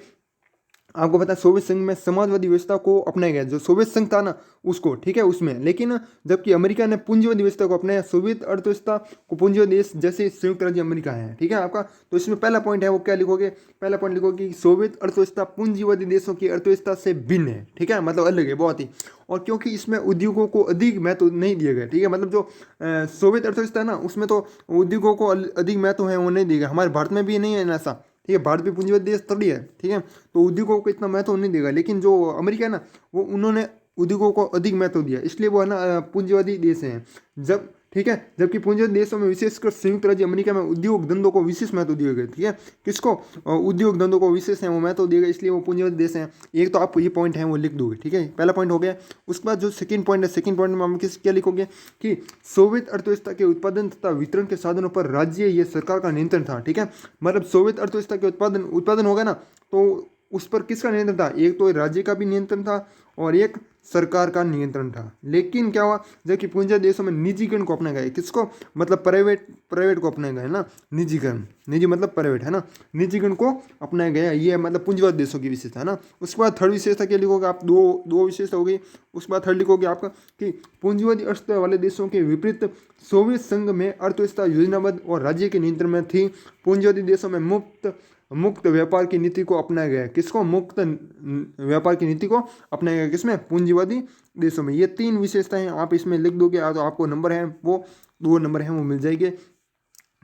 Speaker 1: आपको पता है सोवियत संघ में समाजवादी व्यवस्था को अपनाया गया, जो सोवियत संघ था ना उसको। ठीक है, उसमें, लेकिन जबकि अमेरिका ने पूंजीवादी व्यवस्था को अपनाया, सोवियत अर्थव्यवस्था को पूंजीवादी देश जैसे संयुक्त राज्य अमेरिका है। ठीक है आपका, तो इसमें पहला पॉइंट है वो क्या लिखोगे? पहला पॉइंट लिखोगे कि सोवियत अर्थव्यवस्था पूंजीवादी देशों की अर्थव्यवस्था से भिन्न है। ठीक है, मतलब अलग है बहुत ही, और क्योंकि इसमें उद्योगों को अधिक महत्व नहीं दिया गया। ठीक है, मतलब जो सोवियत अर्थव्यवस्था है ना उसमें तो उद्योगों को अधिक महत्व है वो नहीं दिया गया। हमारे भारत में भी नहीं है ऐसा। ठीक है, भारत भी पूंजीवादी देश थोड़ी है। ठीक है, तो उद्योगों को इतना महत्व नहीं देगा, लेकिन जो अमेरिका है ना वो उन्होंने उद्योगों को अधिक महत्व दिया, इसलिए वो है ना पूंजीवादी देश हैं। जब ठीक है, जबकि पूंजीवादी देशों में विशेषकर संयुक्त राज्य अमेरिका में उद्योग धंधों को विशेष महत्व दिया गया। ठीक है, किसको? उद्योग धंधों को विशेष है वो महत्व दिया गया, इसलिए वो पूंजीवादी देश हैं। एक तो आप ये पॉइंट है वो लिख दोगे। ठीक है, पहला पॉइंट हो गया। उसके बाद जो सेकंड पॉइंट है, सेकंड पॉइंट में हम क्या लिखोगे कि सोवियत अर्थव्यवस्था के उत्पादन तथा वितरण के साधनों पर राज्य या सरकार का नियंत्रण था। ठीक है, मतलब सोवियत अर्थव्यवस्था के उत्पादन होगा ना तो उस पर किसका नियंत्रण था? एक तो राज्य का भी नियंत्रण था और एक सरकार का नियंत्रण था। लेकिन क्या हुआ, जबकि पूंजीवादी देशों में निजीकरण को अपनाया गया। किसको? मतलब प्राइवेट को अपनाया गया है ना, निजीकरण, निजी मतलब प्राइवेट है ना, निजीकरण को अपनाया गया। ये मतलब पूंजीवादी देशों की विशेषता है ना। उसके बाद थर्ड विशेषता क्या लिखोगे आप? दो विशेषता हो गई। उसके बाद थर्ड लिखोगे आपका कि पूंजीवादी अर्थव्यवस्था वाले देशों के विपरीत सोवियत संघ में अर्थव्यवस्था योजनाबद्ध और राज्य के नियंत्रण में थी। पूंजीवादी देशों में मुक्त व्यापार की नीति को अपनाया गया। किसको? मुक्त व्यापार की नीति को अपनाया गया, किसमें? पूंजीवादी देशों में। ये 3 विशेषताएं आप इसमें लिख दोगे तो आपको नंबर है वो 2 नंबर हैं वो मिल जाएंगे।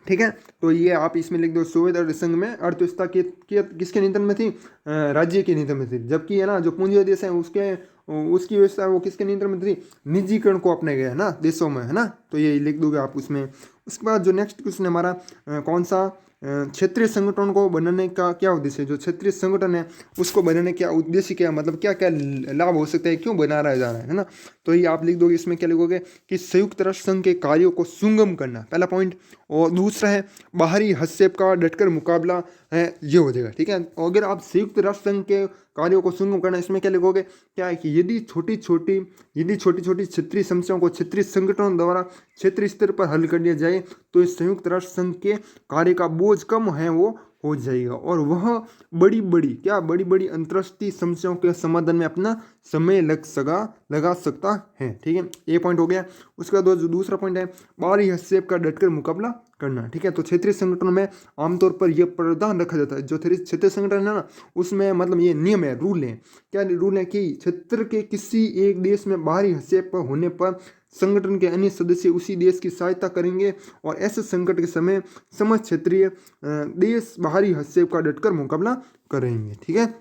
Speaker 1: ठीक है, तो ये आप इसमें लिख दो, सोवियत संघ में अर्थव्यवस्था किसके नियंत्रण में थी? राज्य के नियंत्रण में थी। जबकि है ना जो पूंजीवादी देश है उसकी व्यवस्था वो किसके नियंत्रण में थी? निजीकरण को अपनाया गया है ना देशों में, है ना। तो ये लिख दोगे आप उसमें। उसके बाद जो नेक्स्ट क्वेश्चन हमारा कौन सा, क्षेत्रीय संगठन को बनाने का क्या उद्देश्य है? जो क्षेत्रीय संगठन है उसको बनाने का उद्देश्य क्या, मतलब क्या क्या लाभ हो सकते हैं, क्यों बना रहा जा रहा है ना। तो ये आप लिख दोगे। इसमें क्या लिखोगे कि संयुक्त राष्ट्र संघ के कार्यों को सुगम करना, पहला पॉइंट। और दूसरा है बाहरी हस्तक्षेप का डटकर मुकाबला है, ये हो जाएगा। ठीक है, और अगर आप संयुक्त राष्ट्र संघ के कार्यों को सुगम करना, इसमें क्या लिखोगे? क्या है कि यदि छोटी छोटी क्षेत्रीय समस्याओं को क्षेत्रीय संगठनों द्वारा क्षेत्रीय स्तर पर हल कर दिया जाए तो इस संयुक्त राष्ट्र संघ के कार्य का बोझ कम है वो हो जाएगा और वह बड़ी बड़ी अंतर्राष्ट्रीय समस्याओं के समाधान में अपना समय लगा सकता है। ठीक है, ये पॉइंट हो गया। उसके बाद जो दूसरा पॉइंट है, बाहरी हस्तक्षेप का डटकर मुकाबला करना। ठीक है, तो क्षेत्रीय संगठनों में आमतौर पर यह प्रावधान रखा जाता है, जो क्षेत्रीय संगठन है ना, उसमें मतलब ये नियम है, रूल है। क्या रूल है कि क्षेत्र के किसी एक देश में बाहरी हस्तक्षेप होने पर संगठन के अन्य सदस्य उसी देश की सहायता करेंगे और ऐसे संकट के समय समस्त क्षेत्रीय देश बाहरी हस्तक्षेप का डटकर मुकाबला करेंगे। ठीक है,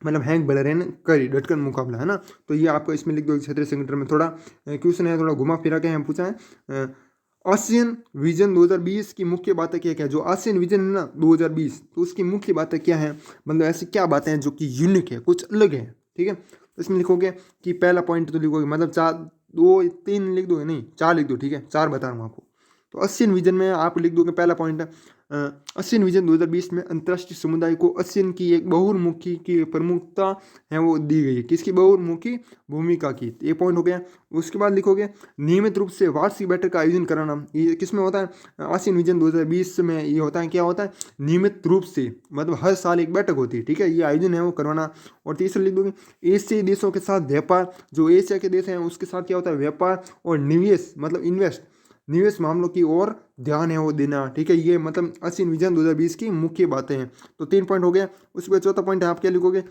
Speaker 1: मतलब हैंक बलरेन करी डटकर मुकाबला, है ना। तो ये आपको इसमें लिख दो, क्षेत्रीय संगठन में थोड़ा क्वेश्चन है, थोड़ा घुमा फिरा के हम पूछा है। आसियान विजन 2020 की मुख्य बातें क्या क्या, जो आसियान विजन है ना 2020, तो उसकी मुख्य बातें क्या है, मतलब ऐसी क्या बातें हैं जो कि यूनिक है, कुछ अलग है। ठीक है, तो इसमें लिखोगे कि पहला पॉइंट तो लिखोगे, मतलब 2 3 लिख दोगे, नहीं 4 लिख दो। ठीक है, 4 बता रहा हूँ आपको। तो आसियान विजन में आप लिख दोगे, पहला पॉइंट है आसियान विजन 2020 में अंतर्राष्ट्रीय समुदाय को आसियान की एक बहुमुखी की प्रमुखता है वो दी गई है, किसकी बहुमुखी भूमिका की, ये पॉइंट हो गया। उसके बाद लिखोगे नियमित रूप से वार्षिक बैठक का आयोजन कराना, ये किस में होता है, आसियान विजन 2020 में ये होता है, क्या होता है, नियमित रूप से, मतलब हर साल एक बैठक होती है। ठीक है, ये आयोजन है वो करवाना। और तीसरा लिख दोगे एशियाई देशों के साथ व्यापार, जो एशिया के देश हैं उसके साथ क्या होता है, व्यापार और निवेश, मतलब निवेश मामलों की ओर ध्यान है वो देना। ठीक है, ये मतलब आसियान विजन 2020 की मुख्य बातें हैं। तो 3 पॉइंट हो गया। उसके बाद चौथा पॉइंट है, आप क्या लिखोगे,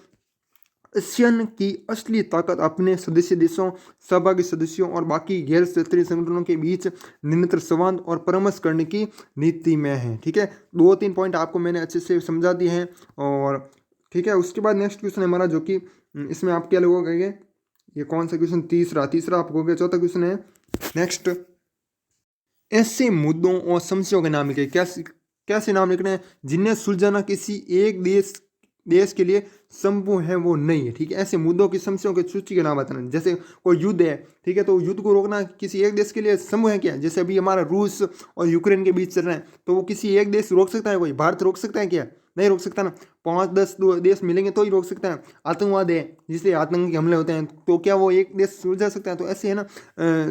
Speaker 1: आसियान की असली ताकत अपने सदस्य देशों, सहभागी सदस्यों और बाकी गैर क्षेत्रीय संगठनों के बीच निरंतर संवाद और परामर्श करने की नीति में है। ठीक है, 2 3 पॉइंट आपको मैंने अच्छे से समझा दिए हैं। और ठीक है, उसके बाद नेक्स्ट क्वेश्चन है हमारा, जो कि इसमें आप क्या लिखोगे, ये कौन सा क्वेश्चन, तीसरा आप कहोगे। चौथा क्वेश्चन है नेक्स्ट, ऐसे मुद्दों और समस्याओं के नाम लिखे, कैसे नाम लिखने हैं जिन्हें सुलझाना किसी एक देश के लिए संभव है वो नहीं है। ठीक है, ऐसे मुद्दों की समस्याओं की सूची के नाम बताना, जैसे कोई युद्ध है, ठीक है, तो युद्ध को रोकना किसी एक देश के लिए संभव है क्या, जैसे अभी हमारा रूस और यूक्रेन के बीच चल रहा है, तो वो किसी एक देश रोक सकता है, कोई भारत रोक सकता है क्या, नहीं रोक सकता ना। 5 10 देश मिलेंगे तो ही रोक सकता है। आतंकवाद है, जिससे आतंकी हमले होते हैं, तो क्या वो एक देश सुलझा सकता है, तो ऐसे है ना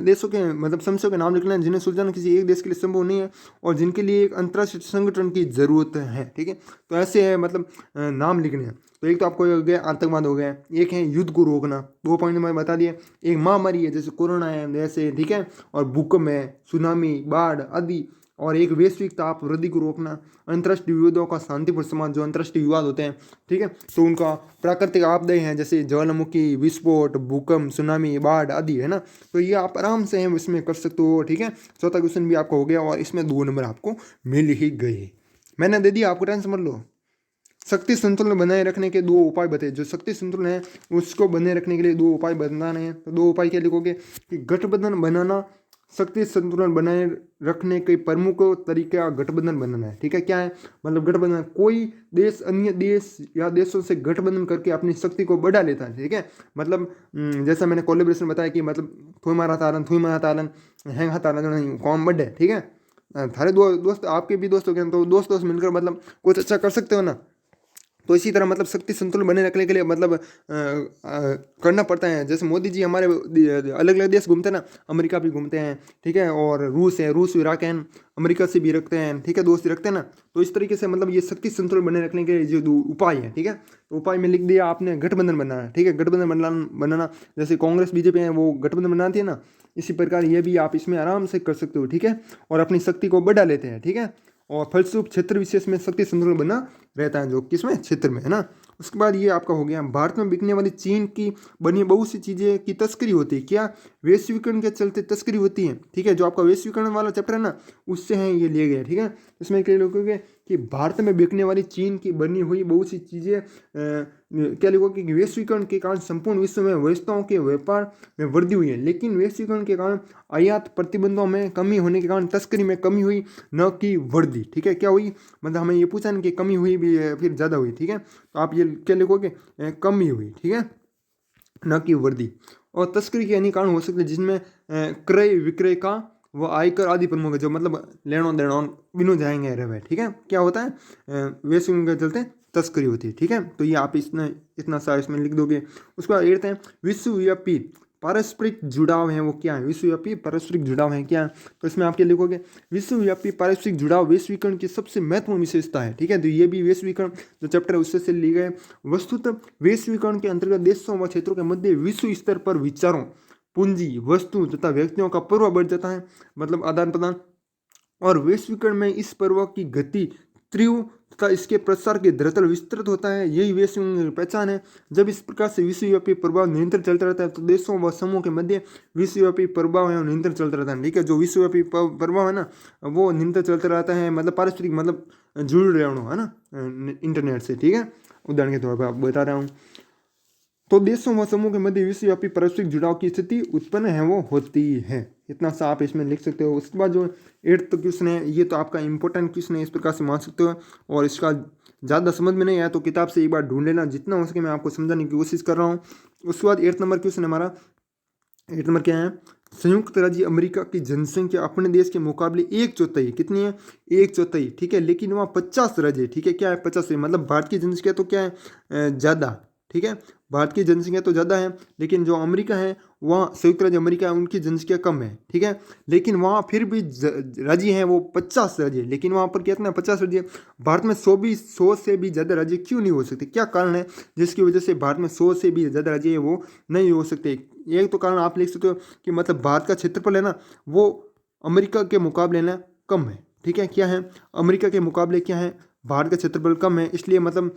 Speaker 1: देशों के मतलब समस्याओं के नाम लिखना है जिन्हें सुलझाना किसी एक देश के लिए संभव नहीं है और जिनके लिए एक अंतर्राष्ट्रीय संगठन की जरूरत है। ठीक है, तो ऐसे है मतलब नाम लिखने हैं। तो एक तो आपको हो गया आतंकवाद हो गया, एक है युद्ध को रोकना, 2 पॉइंट मैं बता दिए। एक महामारी है जैसे कोरोना है जैसे, ठीक है, और भूकंप है, सुनामी, बाढ़ आदि। और एक वैश्विक ताप वृद्धि को रोकना, अंतर्राष्ट्रीय विवादों का शांतिपूर्ण समाधान, जो अंतर्राष्ट्रीय विवाद होते हैं, ठीक है, तो उनका प्राकृतिक आपदाएं हैं जैसे ज्वालामुखी, विस्फोट, भूकंप, सुनामी, बाढ़ आदि, है ना। तो ये आप आराम से हैं इसमें कर सकते हो। ठीक है, चौथा क्वेश्चन भी आपका हो गया और इसमें 2 नंबर आपको मिल ही गए। मैंने दे दिया, आपको टेंशन समझ लो। शक्ति संतुलन बनाए रखने के 2 उपाय बताए, जो शक्ति संतुलन है उसको बनाए रखने के लिए 2 उपाय बताने हैं। तो 2 उपाय क्या लिखोगे कि गठबंधन बनाना, शक्ति संतुलन बनाए रखने के प्रमुख तरीका गठबंधन बनाना है। ठीक है, क्या है, मतलब गठबंधन, कोई देश अन्य देश या देशों से गठबंधन करके अपनी शक्ति को बढ़ा लेता है। ठीक है, मतलब जैसा मैंने कोलेब्रेशन बताया कि मतलब थुई मारा तालन हैंग तालन कौन बढ़े। ठीक है, थारे दोस्त आपके भी दोस्त हो गए, तो दोस्त मिलकर मतलब कुछ अच्छा कर सकते हो ना। तो इसी तरह मतलब शक्ति संतुलन बने रखने के लिए मतलब करना पड़ता है। जैसे मोदी जी हमारे अलग अलग देश घूमते हैं ना, अमेरिका भी घूमते हैं, ठीक है, और रूस इराक है, अमेरिका से भी रखते हैं, ठीक है, दोस्ती रखते हैं ना। तो इस तरीके से मतलब ये शक्ति संतुलन बने रखने के जो उपाय है, ठीक है, तो उपाय में लिख दिया आपने गठबंधन बनाना। ठीक है, गठबंधन बनाना जैसे कांग्रेस बीजेपी है वो गठबंधन बनाती है ना, इसी प्रकार ये भी आप इसमें आराम से कर सकते हो। ठीक है, और अपनी शक्ति को बढ़ा लेते हैं। ठीक है, और फलस्वरूप क्षेत्र विशेष में शक्ति संतुलन बना रहता है, जो किसमें, क्षेत्र में, है ना। उसके बाद ये आपका हो गया, भारत में बिकने वाली चीन की बनी बहुत सी चीज़ें की तस्करी होती है, क्या वैश्वीकरण के चलते तस्करी होती है। ठीक है, जो आपका वैश्वीकरण वाला चैप्टर है ना, उससे हैं ये लिए गए। ठीक है, इसमें क्या लिखोगे कि भारत में बिकने वाली चीन की बनी हुई बहुत सी चीज़ें क्या लिखोगे कि वैश्वीकरण के कारण संपूर्ण विश्व में वस्तुओं के व्यापार में वृद्धि हुई है, लेकिन वैश्वीकरण के कारण आयात प्रतिबंधों में कमी होने के कारण तस्करी में कमी हुई, न कि वृद्धि। ठीक है, क्या हुई, मतलब हमें ये पूछा ना कि कमी हुई भी फिर ज़्यादा हुई। ठीक है, तो आप ये क्या लिखोगे, कमी हुई, ठीक है, न कि वृद्धि। और तस्करी के अनेक कारण हो सकते हैं जिसमें क्रय विक्रय का वो आयकर आदि प्रमुख है, जो मतलब लेनो देनो बिनो जाएंगे रहे। ठीक है, क्या होता है, वैश्वीकरण के चलते तस्करी होती है। ठीक है, तो ये आप इतना सा इसमें लिख दोगे। उसके बाद एट्थ है विश्वव्यापी पारस्परिक जुड़ाव है वो क्या है, विश्वव्यापी पारस्परिक जुड़ाव है क्या है। तो इसमें आप क्या लिखोगे, विश्वव्यापी पारस्परिक जुड़ाव वैश्वीकरण की सबसे महत्वपूर्ण विशेषता है। ठीक है, तो ये भी वैश्वीकरण जो चैप्टर है उससे से ली गए। वस्तुतः वैश्वीकरण के अंतर्गत देशों व क्षेत्रों के मध्य विश्व स्तर पर विचारों, पूंजी, वस्तु तथा व्यक्तियों का पर्व बढ़ जाता है, मतलब आदान प्रदान। और वैश्वीकरण में इस पर्व की गति तीव्र तथा इसके प्रसार के धरातल विस्तृत होता है, यही वैश्वीकरण की पहचान है। जब इस प्रकार से विश्वव्यापी प्रभाव निरंतर चलता रहता है तो देशों व समूह के मध्य विश्वव्यापी प्रभाव है निरंतर चलता रहता है। ठीक है, जो विश्वव्यापी प्रभाव है ना वो निरंतर चलता रहता है, मतलब पारस्परिक, मतलब जुड़ रहे हो है ना इंटरनेट से। ठीक है, उदाहरण के तौर पर आप बता रहा हूँ। तो देशों व समूह के मध्य विश्वव्यापी पारस्परिक जुड़ाव की स्थिति उत्पन्न है वो होती है। इतना सा आप इसमें लिख सकते हो। उसके बाद जो 8th क्वेश्चन है ये तो आपका इंपॉर्टेंट क्वेश्चन है, इस प्रकार से मान सकते हो। और इसका ज़्यादा समझ में नहीं आया तो किताब से एक बार ढूंढ लेना, जितना हो सके मैं आपको समझाने की कोशिश कर रहा हूँ। उसके बाद 8 नंबर क्वेश्चन हमारा, 8 नंबर क्या है, संयुक्त राज्य अमेरिका की जनसंख्या अपने देश के मुकाबले 1/4 कितनी है, 1/4। ठीक है, लेकिन वहाँ 50 राज्य, ठीक है, क्या है 50, मतलब भारत की जनसंख्या तो क्या है ज़्यादा। ठीक है, भारत की जनसंख्या तो ज़्यादा है, लेकिन जो अमेरिका है वहाँ संयुक्त राज्य अमेरिका है उनकी जनसंख्या कम है। ठीक है, लेकिन वहाँ फिर भी राज्य हैं वो 50 राज्य, लेकिन वहाँ पर कितना 50 राज्य। भारत में 100 से भी ज़्यादा राज्य क्यों नहीं हो सकते, क्या कारण है जिसकी वजह से भारत में 100 से भी ज़्यादा राज्य है वो नहीं हो सकते। एक तो कारण आप लिख सकते हो कि मतलब भारत का क्षेत्रफल है ना वो अमेरिका के मुकाबले ना कम है। ठीक है, क्या है, अमेरिका के मुकाबले क्या है, भारत का क्षेत्रफल कम है, इसलिए मतलब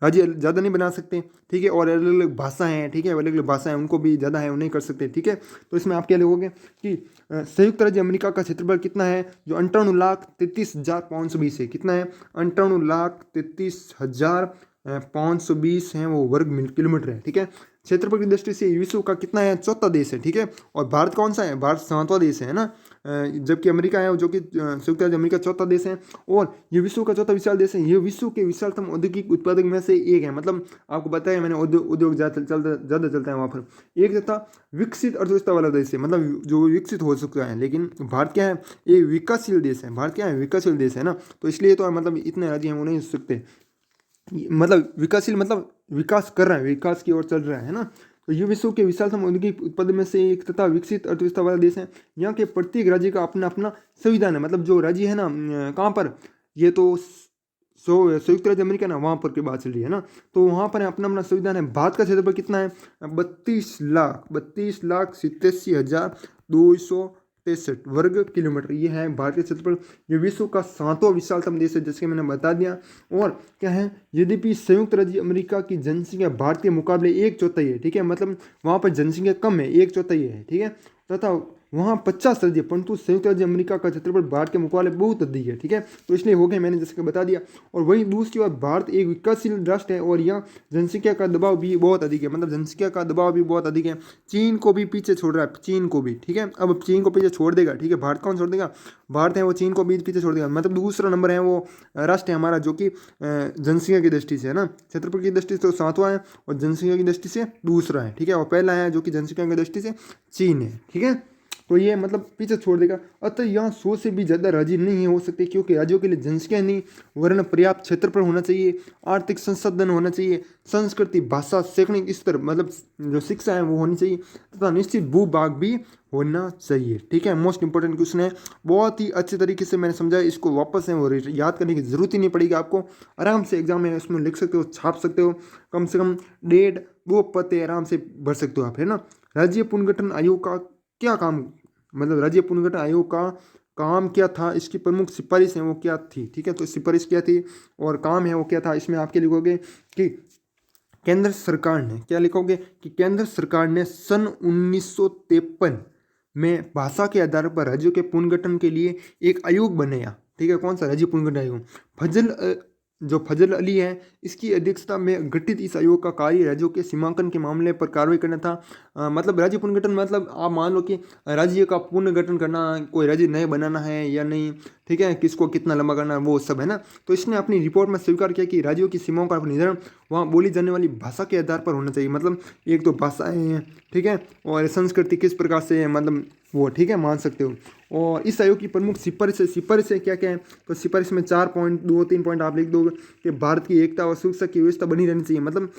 Speaker 1: राज्य ज़्यादा नहीं बना सकते। ठीक है, और अलग अलग भाषा हैं, ठीक है, अलग अलग भाषा हैं उनको भी ज़्यादा है वो नहीं कर सकते। ठीक है, तो इसमें आप क्या लिखोगे कि संयुक्त राज्य अमेरिका का क्षेत्रफल कितना है, जो 58,33,520 है, कितना है 58,33,520 है वो वर्ग किलोमीटर है। ठीक है, क्षेत्रफल की दृष्टि से विश्व का कितना है, चौथा देश है। ठीक है, और भारत कौन सा है, भारत 7वां देश है ना, जबकि अमेरिका है जो कि संयुक्त राज्य अमेरिका चौथा देश है, और ये विश्व का चौथा विशाल देश है। ये विश्व के विशालतम औद्योगिक उत्पादक में से एक है, मतलब आपको बताया मैंने उद्योग ज़्यादा चलता है वहाँ पर। एक तथा विकसित अर्थव्यवस्था वाला देश है, मतलब जो विकसित हो चुका है, लेकिन भारत क्या है, ये विकासशील देश है। भारत क्या है, विकासशील देश है ना, तो इसलिए तो मतलब इतने राज्य हैं वो नहीं हो सकते, मतलब विकासशील मतलब विकास कर रहा है, विकास की ओर चल रहा है ना। तो ये विश्व के विशालतम औद्योगिक उत्पादन में से एक तथा विकसित अर्थव्यवस्था वाला देश है। यहाँ के प्रत्येक राज्य का अपना अपना संविधान है, मतलब जो राज्य है ना कहाँ पर, ये तो संयुक्त राज्य अमेरिका ना वहाँ पर की बात चल रही है ना, तो वहाँ पर अपना अपना संविधान है। भारत का क्षेत्रफल कितना है, 32,87,263 वर्ग किलोमीटर, ये है भारत का क्षेत्रफल। ये विश्व का 7वां विशालतम देश है, जैसे कि मैंने बता दिया। और क्या है, यद्यपि संयुक्त राज्य अमेरिका की जनसंख्या भारत के मुकाबले 1/4 है। ठीक है, मतलब वहाँ पर जनसंख्या कम है, 1/4 है। ठीक है, तथा वहाँ 50 राज्य, परंतु संयुक्त राज्य अमेरिका का क्षेत्रफल भारत के मुकाबले बहुत अधिक है। ठीक है, तो इसलिए हो गए मैंने जैसे कि बता दिया। और वहीं दूसरी ओर भारत एक विकासशील राष्ट्र है और यहाँ जनसंख्या का दबाव भी बहुत अधिक है, मतलब जनसंख्या का दबाव भी बहुत अधिक है। चीन को भी पीछे छोड़ रहा है, चीन को भी। ठीक है, अब चीन को पीछे छोड़ देगा। ठीक है, भारत कौन छोड़ देगा, भारत है वो चीन को भी पीछे छोड़ देगा, मतलब दूसरा नंबर है वो राष्ट्र है हमारा, जो कि जनसंख्या की दृष्टि से है ना, क्षेत्रफल की दृष्टि से तो 7वां है और जनसंख्या की दृष्टि से दूसरा है। ठीक है, और पहला है जो कि जनसंख्या की दृष्टि से चीन है। ठीक है, तो ये मतलब पीछे छोड़ देगा। अतः यहाँ 100 से भी ज़्यादा राज्य नहीं हो सकते, क्योंकि राज्यों के लिए जनसंख्या नहीं, वरन पर्याप्त क्षेत्रफल होना चाहिए, आर्थिक संसाधन होना चाहिए, संस्कृति, भाषा, शैक्षणिक स्तर, मतलब जो शिक्षा है वो होनी चाहिए, तथा निश्चित भूभाग भी होना चाहिए। ठीक है, मोस्ट इंपॉर्टेंट क्वेश्चन है, बहुत ही अच्छे तरीके से मैंने समझाया, इसको वापस है वो याद करने की जरूरत ही नहीं पड़ेगी आपको, आराम से एग्जाम में उसमें लिख सकते हो, छाप सकते हो, कम से कम 1.5-2 पत्ते आराम से भर सकते हो आप, है ना। राज्य पुनर्गठन आयोग का क्या काम, मतलब राज्य पुनर्गठन आयोग का काम क्या था, इसकी प्रमुख सिफारिश है वो क्या थी। ठीक है, तो सिफारिश क्या थी और काम है वो क्या था, इसमें आप क्या लिखोगे कि केंद्र सरकार ने, क्या लिखोगे कि केंद्र सरकार ने सन 1953 में भाषा के आधार पर राज्यों के पुनर्गठन के लिए एक आयोग बनाया। ठीक है, कौन सा, राज्य पुनर्गठन आयोग। फजल अली है इसकी अध्यक्षता में गठित इस आयोग का कार्य राज्यों के सीमांकन के मामले पर कार्रवाई करना था। मतलब राज्य पुनर्गठन मतलब आप मान लो कि राज्य का पुनर्गठन करना, कोई राज्य नए बनाना है या नहीं, ठीक है, किसको कितना लंबा करना है वो सब है ना। तो इसने अपनी रिपोर्ट में स्वीकार किया कि राज्यों की सीमाओं का निर्धारण वहाँ बोली जाने वाली भाषा के आधार पर होना चाहिए, मतलब एक तो भाषाएँ हैं, ठीक है, और संस्कृति किस प्रकार से है, मतलब वो, ठीक है, मान सकते हो। और इस आयोग की प्रमुख सिफारिश क्या क्या है, तो सिफारिश में 4 पॉइंट 2-3 पॉइंट आप लिख दोगे कि भारत की एकता और सुरक्षा की व्यवस्था बनी रहनी चाहिए, मतलब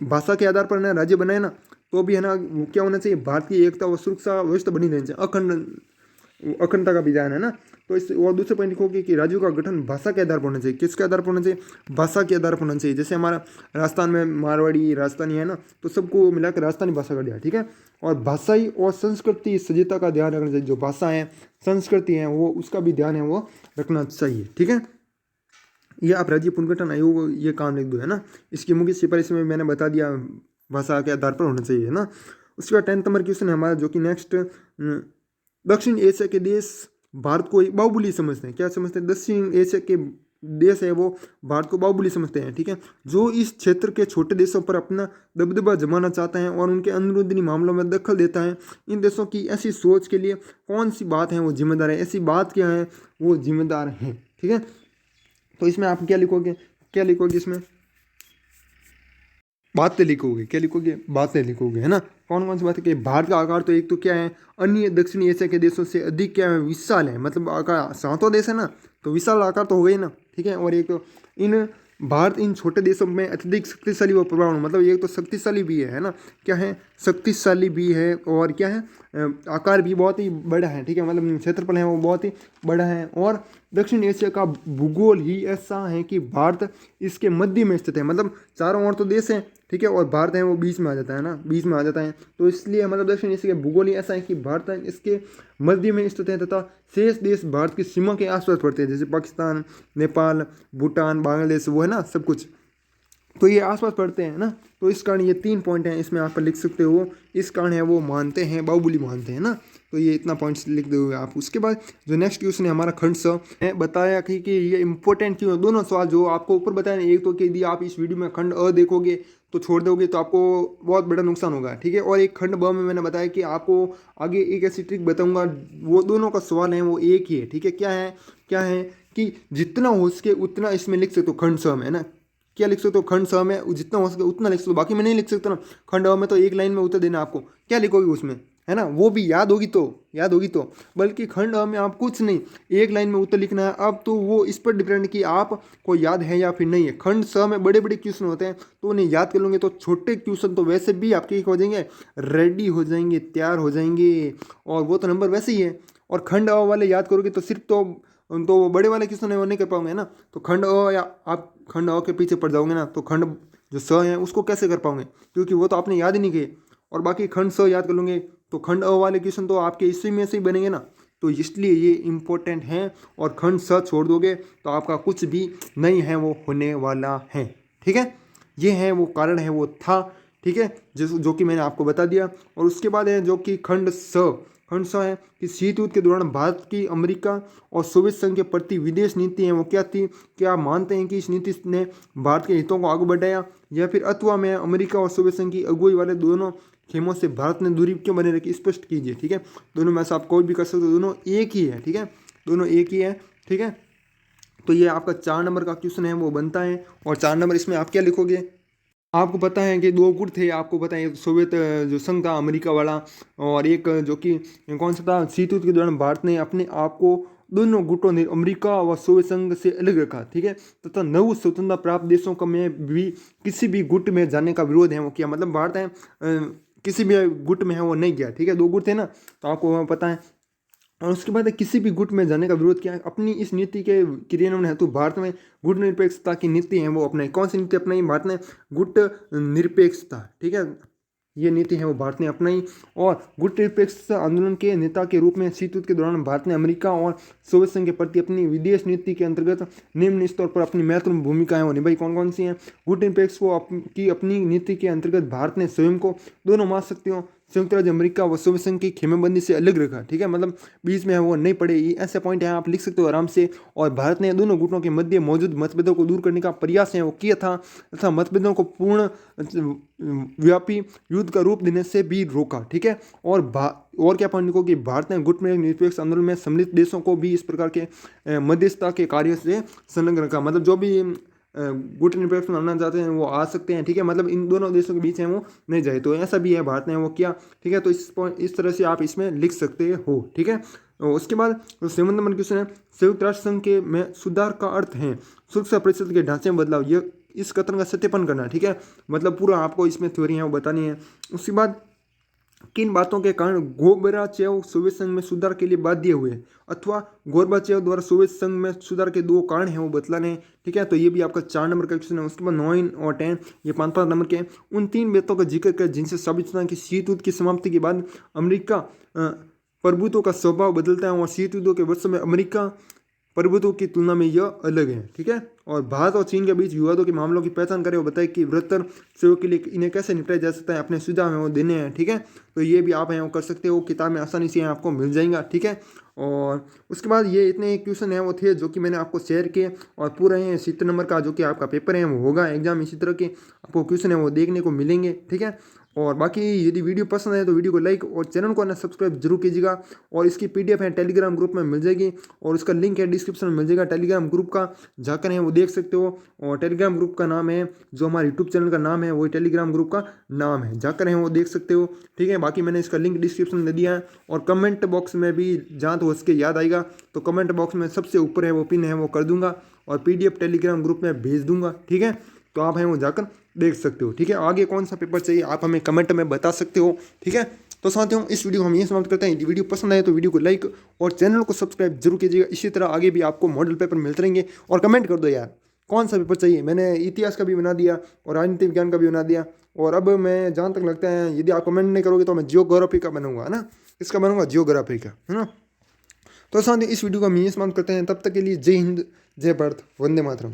Speaker 1: भाषा के आधार पर ना राज्य बनाए ना, तो भी है ना वो क्या होना चाहिए, भारत की एकता व सुरक्षा व्यवस्था बनी रहनी चाहिए, अखंडता का भी ध्यान है ना। तो इस और दूसरे पॉइंट लिखोगे कि राज्यों का गठन भाषा के आधार पर होना चाहिए। किसके आधार पर होना चाहिए, भाषा के आधार पर होना चाहिए। जैसे हमारा राजस्थान में मारवाड़ी राजस्थानी है ना, तो सबको मिलाकर राजस्थानी भाषा का दिया, ठीक है। और भाषाई और संस्कृति सभ्यता का ध्यान रखना चाहिए, जो भाषा है संस्कृति है वो उसका भी ध्यान है वो रखना चाहिए, ठीक है। ये आप राज्य पुनर्गठन आयोग ये काम लिख दो, है ना। इसकी मुख्य सिफारिश में मैंने बता दिया, भाषा के आधार पर होना चाहिए, है ना। उसके बाद 10 नंबर क्वेश्चन है हमारा, जो कि नेक्स्ट, दक्षिण एशिया के देश भारत को एक बाहुबली समझते हैं। क्या समझते हैं, दक्षिण एशिया के देश है वो भारत को बाहुबली समझते हैं, ठीक है। जो इस क्षेत्र के छोटे देशों पर अपना दबदबा जमाना चाहता है और उनके अंदरूनी मामलों में दखल देता है, इन देशों की ऐसी सोच के लिए कौन सी बात है वो जिम्मेदार है, ऐसी बात क्या है वो जिम्मेदार है, ठीक है। तो इसमें आप क्या लिखोगे, क्या लिखोगे इसमें, बातें लिखोगे, क्या लिखोगे, बातें लिखोगे, है ना। कौन कौन सी बातें, कि भारत का आकार तो एक तो क्या है, अन्य दक्षिणी एशिया के देशों से अधिक क्या है, विशाल है, मतलब आकार 7वां देश है ना, तो विशाल आकार तो हो गई ना, ठीक है। और एक तो इन भारत इन छोटे देशों में अत्यधिक शक्तिशाली व प्रभाव, मतलब ये तो शक्तिशाली भी है ना, क्या है, शक्तिशाली भी है, और क्या है, आकार भी बहुत ही बड़ा है, ठीक है, मतलब क्षेत्रफल है वो बहुत ही बड़ा है। और दक्षिण एशिया का भूगोल ही ऐसा है कि भारत इसके मध्य में स्थित है, मतलब चारों ओर तो देश है, ठीक है, और भारत है वो बीच में आ जाता है ना, बीच में आ जाता है। तो इसलिए मतलब दक्षिण एशिया के भूगोल ही ऐसा है कि भारत इसके मध्य में स्थित है, तथा शेष देश भारत की सीमा के आसपास पड़ते हैं, जैसे पाकिस्तान, नेपाल, भूटान, बांग्लादेश, वो है ना सब कुछ, तो ये आसपास पढ़ते हैं ना। तो इस कारण ये 3 पॉइंट हैं, इसमें आप लिख सकते हो, इस कारण है वो मानते हैं, बाहुबली मानते हैं ना। तो ये इतना पॉइंट्स लिख दोगे आप। उसके बाद जो नेक्स्ट क्वेश्चन है हमारा खंड स है, बताया कि ये इंपॉर्टेंट क्यों है। दोनों सवाल जो आपको ऊपर बताया, एक तो कि यदि आप इस वीडियो में खंड अ देखोगे तो छोड़ दोगे तो आपको बहुत बड़ा नुकसान होगा, ठीक है। और एक खंड ब में मैंने बताया कि आपको आगे एक ऐसी ट्रिक बताऊंगा, वो दोनों का सवाल है वो एक ही है, ठीक है। क्या है कि जितना हो सके उतना इसमें लिख सकते हो खंड स में, है ना। क्या लिख सकते हो, खंड स में जितना हो सके उतना लिख सकते हो, बाकी में नहीं लिख सकते ना। खंड अ में तो एक लाइन में उत्तर देना आपको, क्या लिखोगे उसमें, है ना, वो भी याद होगी तो बल्कि खंड अ में आप कुछ नहीं, एक लाइन में उत्तर लिखना है। अब तो वो इस पर डिपेंड कि आप को याद है या फिर नहीं है। खंड स में बड़े बड़े क्वेश्चन होते हैं, तो उन्हें याद कर लोगे तो छोटे क्वेश्चन तो वैसे भी आपके हो जाएंगे, रेडी हो जाएंगे, तैयार हो जाएंगे, और वो तो नंबर वैसे ही है। और खंड अ वाले याद करोगे तो सिर्फ तो बड़े वाले क्वेश्चन है वो नहीं कर पाओगे ना। तो खंड अ या आप खंड अ के पीछे पड़ जाओगे ना, तो खंड जो स है उसको कैसे कर पाओगे, क्योंकि वो तो आपने याद ही नहीं किए। और बाकी खंड स याद कर लोगे तो खंड अ वाले क्वेश्चन तो आपके इसी में से ही बनेंगे ना। तो इसलिए ये इंपॉर्टेंट है, और खंड स छोड़ दोगे तो आपका कुछ भी नहीं है वो होने वाला है, ठीक है। ये है वो कारण है वो था, ठीक है, जो कि मैंने आपको बता दिया। और उसके बाद है जो कि खंड स है कि शीत युद्ध के दौरान भारत की अमेरिका और सोवियत संघ के प्रति विदेश नीति है वो क्या थी। क्या मानते हैं कि इस नीति ने भारत के हितों को आगे बढ़ाया, या फिर अथवा में अमेरिका और सोवियत संघ की अगुवाई वाले दोनों खेमों से भारत ने दूरी क्यों बने रखी, स्पष्ट कीजिए, ठीक है। दोनों में से आप कोई भी कर सकते हो, दोनों एक ही है, ठीक है, दोनों एक ही है, ठीक है। तो ये आपका 4 नंबर का क्वेश्चन है वो बनता है। और 4 नंबर इसमें आप क्या लिखोगे, आपको पता है कि 2 गुट थे, आपको पता है सोवियत जो संघ था अमेरिका वाला, और एक जो कि कौन सा था, शीत युद्ध के दौरान भारत ने अपने आप को दोनों गुटों ने अमेरिका व सोवियत संघ से अलग रखा, ठीक है। तथा नव स्वतंत्रता प्राप्त देशों का में भी किसी भी गुट में जाने का विरोध है वो किया, मतलब भारत है किसी भी गुट में है वो नहीं गया, ठीक है। 2 गुट थे ना, तो आपको पता है। और उसके बाद किसी भी गुट में जाने का विरोध किया। अपनी इस नीति के क्रियान्वयन हेतु भारत में गुट निरपेक्षता की नीति है वो अपनाई। कौन सी नीति अपनाई भारत ने, गुट निरपेक्षता, ठीक है, ये नीति है वो भारत ने अपनाई। और गुट निरपेक्षता आंदोलन के नेता के रूप में शीत युद्ध के दौरान भारत ने अमेरिका और सोवियत संघ के प्रति अपनी विदेश नीति के अंतर्गत निम्न स्तर पर अपनी महत्वपूर्ण भूमिकाएं वो निभाई। कौन कौन सी हैं, गुट निरपेक्ष की अपनी नीति के अंतर्गत भारत ने स्वयं को दोनों महाशक्तियों संयुक्त राज्य अमेरिका व सोवियत संघ की खेमेबंदी से अलग रखा, ठीक है, मतलब बीच में है वो नहीं पड़े। ये ऐसे पॉइंट है आप लिख सकते हो आराम से। और भारत ने दोनों गुटों के मध्य मौजूद मतभेदों को दूर करने का प्रयास है वो किया था, तथा मतभेदों को पूर्ण व्यापी युद्ध का रूप देने से भी रोका, ठीक है। और क्या पॉइंट लिखो कि भारत ने गुट में निरपेक्ष आंदोलन में सम्मिलित देशों को भी इस प्रकार के मध्यस्थता के कार्य से संलग्न रखा, मतलब जो भी गुट निरपेक्ष मानना चाहते हैं वो आ सकते हैं, ठीक है, मतलब इन दोनों देशों के बीच है वो नहीं जाए। तो ऐसा भी है भारत ने वो किया, ठीक है। तो इस तरह से आप इसमें लिख सकते हो, ठीक है। उसके बाद 7 नंबर क्वेश्चन है, संयुक्त राष्ट्र संघ के में सुधार का अर्थ है सुरक्षा परिषद के ढांचे में बदलाव। ये इस कथन का सत्यापन करना, ठीक है, मतलब पूरा आपको इसमें थ्योरी है वो बतानी है। उसके बाद किन बातों के कारण गोर्बाचेव सोवियत संघ में सुधार के लिए बाध्य हुए, अथवा गोर्बाचेव द्वारा सोवियत संघ में सुधार के 2 कारण हैं वो बतलाने हैं। ठीक है, तो ये भी आपका 4 नंबर का क्वेश्चन है। उसके बाद 9 और 10 ये 5-5 नंबर के हैं। उन 3 बातों का जिक्र कर जिनसे साबित होता है कि शीत युद्ध की समाप्ति के बाद अमेरिका प्रभुत्व का स्वभाव बदलता है और शीत युद्ध के वर्षों में अमेरिका प्रभुत्व की तुलना में यह अलग है। ठीक है, और भारत और चीन के बीच विवादों के मामलों की पहचान करें और बताएं कि वृहत्तर सहयोग के लिए इन्हें कैसे निपटाया जा सकता है। अपने सुझाव हैं वो देने हैं। ठीक है, तो ये भी आप हैं वो कर सकते हो, किताब में आसानी से आपको मिल जाएगा। ठीक है, और उसके बाद ये इतने क्वेश्चन हैं वो थे जो कि मैंने आपको शेयर किए, और पूरा ये 70 नंबर का जो कि आपका पेपर है वो होगा एग्जाम। इसी तरह के आपको क्वेश्चन है वो देखने को मिलेंगे। ठीक है, और बाकी यदि वीडियो पसंद है तो वीडियो को लाइक और चैनल को ना सब्सक्राइब जरूर कीजिएगा। और इसकी पीडीएफ है टेलीग्राम ग्रुप में मिल जाएगी, और उसका लिंक है डिस्क्रिप्शन में मिल जाएगा। टेलीग्राम ग्रुप का जाकर है वो देख सकते हो, और टेलीग्राम ग्रुप का नाम है, जो हमारे यूट्यूब चैनल का नाम है वही टेलीग्राम ग्रुप का नाम है, जाकर है वो देख सकते हो। ठीक है, बाकी मैंने इसका लिंक डिस्क्रिप्शन में दे दिया है, और कमेंट बॉक्स में भी जहाँ तो उसके याद आएगा तो कमेंट बॉक्स में सबसे ऊपर है वो पिन है वो कर दूंगा, और पीडीएफ टेलीग्राम ग्रुप में भेज दूंगा। ठीक है, तो आप हैं वो जाकर देख सकते हो। ठीक है, आगे कौन सा पेपर चाहिए आप हमें कमेंट में बता सकते हो। ठीक है, तो साथियों इस वीडियो को हम यही समाप्त करते हैं। यदि वीडियो पसंद आए तो वीडियो को लाइक और चैनल को सब्सक्राइब जरूर कीजिएगा। इसी तरह आगे भी आपको मॉडल पेपर मिलते रहेंगे। और कमेंट कर दो यार कौन सा पेपर चाहिए। मैंने इतिहास का भी बना दिया और राजनीति विज्ञान का भी बना दिया, और अब मैं जहाँ तक लगता है यदि आप कमेंट नहीं करोगे तो मैं जियोग्राफी का बनूंगा, है ना, इसका बनूंगा जियोग्राफी का, है ना। तो साथियों इस वीडियो को हम यही समाप्त करते हैं। तब तक के लिए जय हिंद, जय भारत, वंदे मातरम।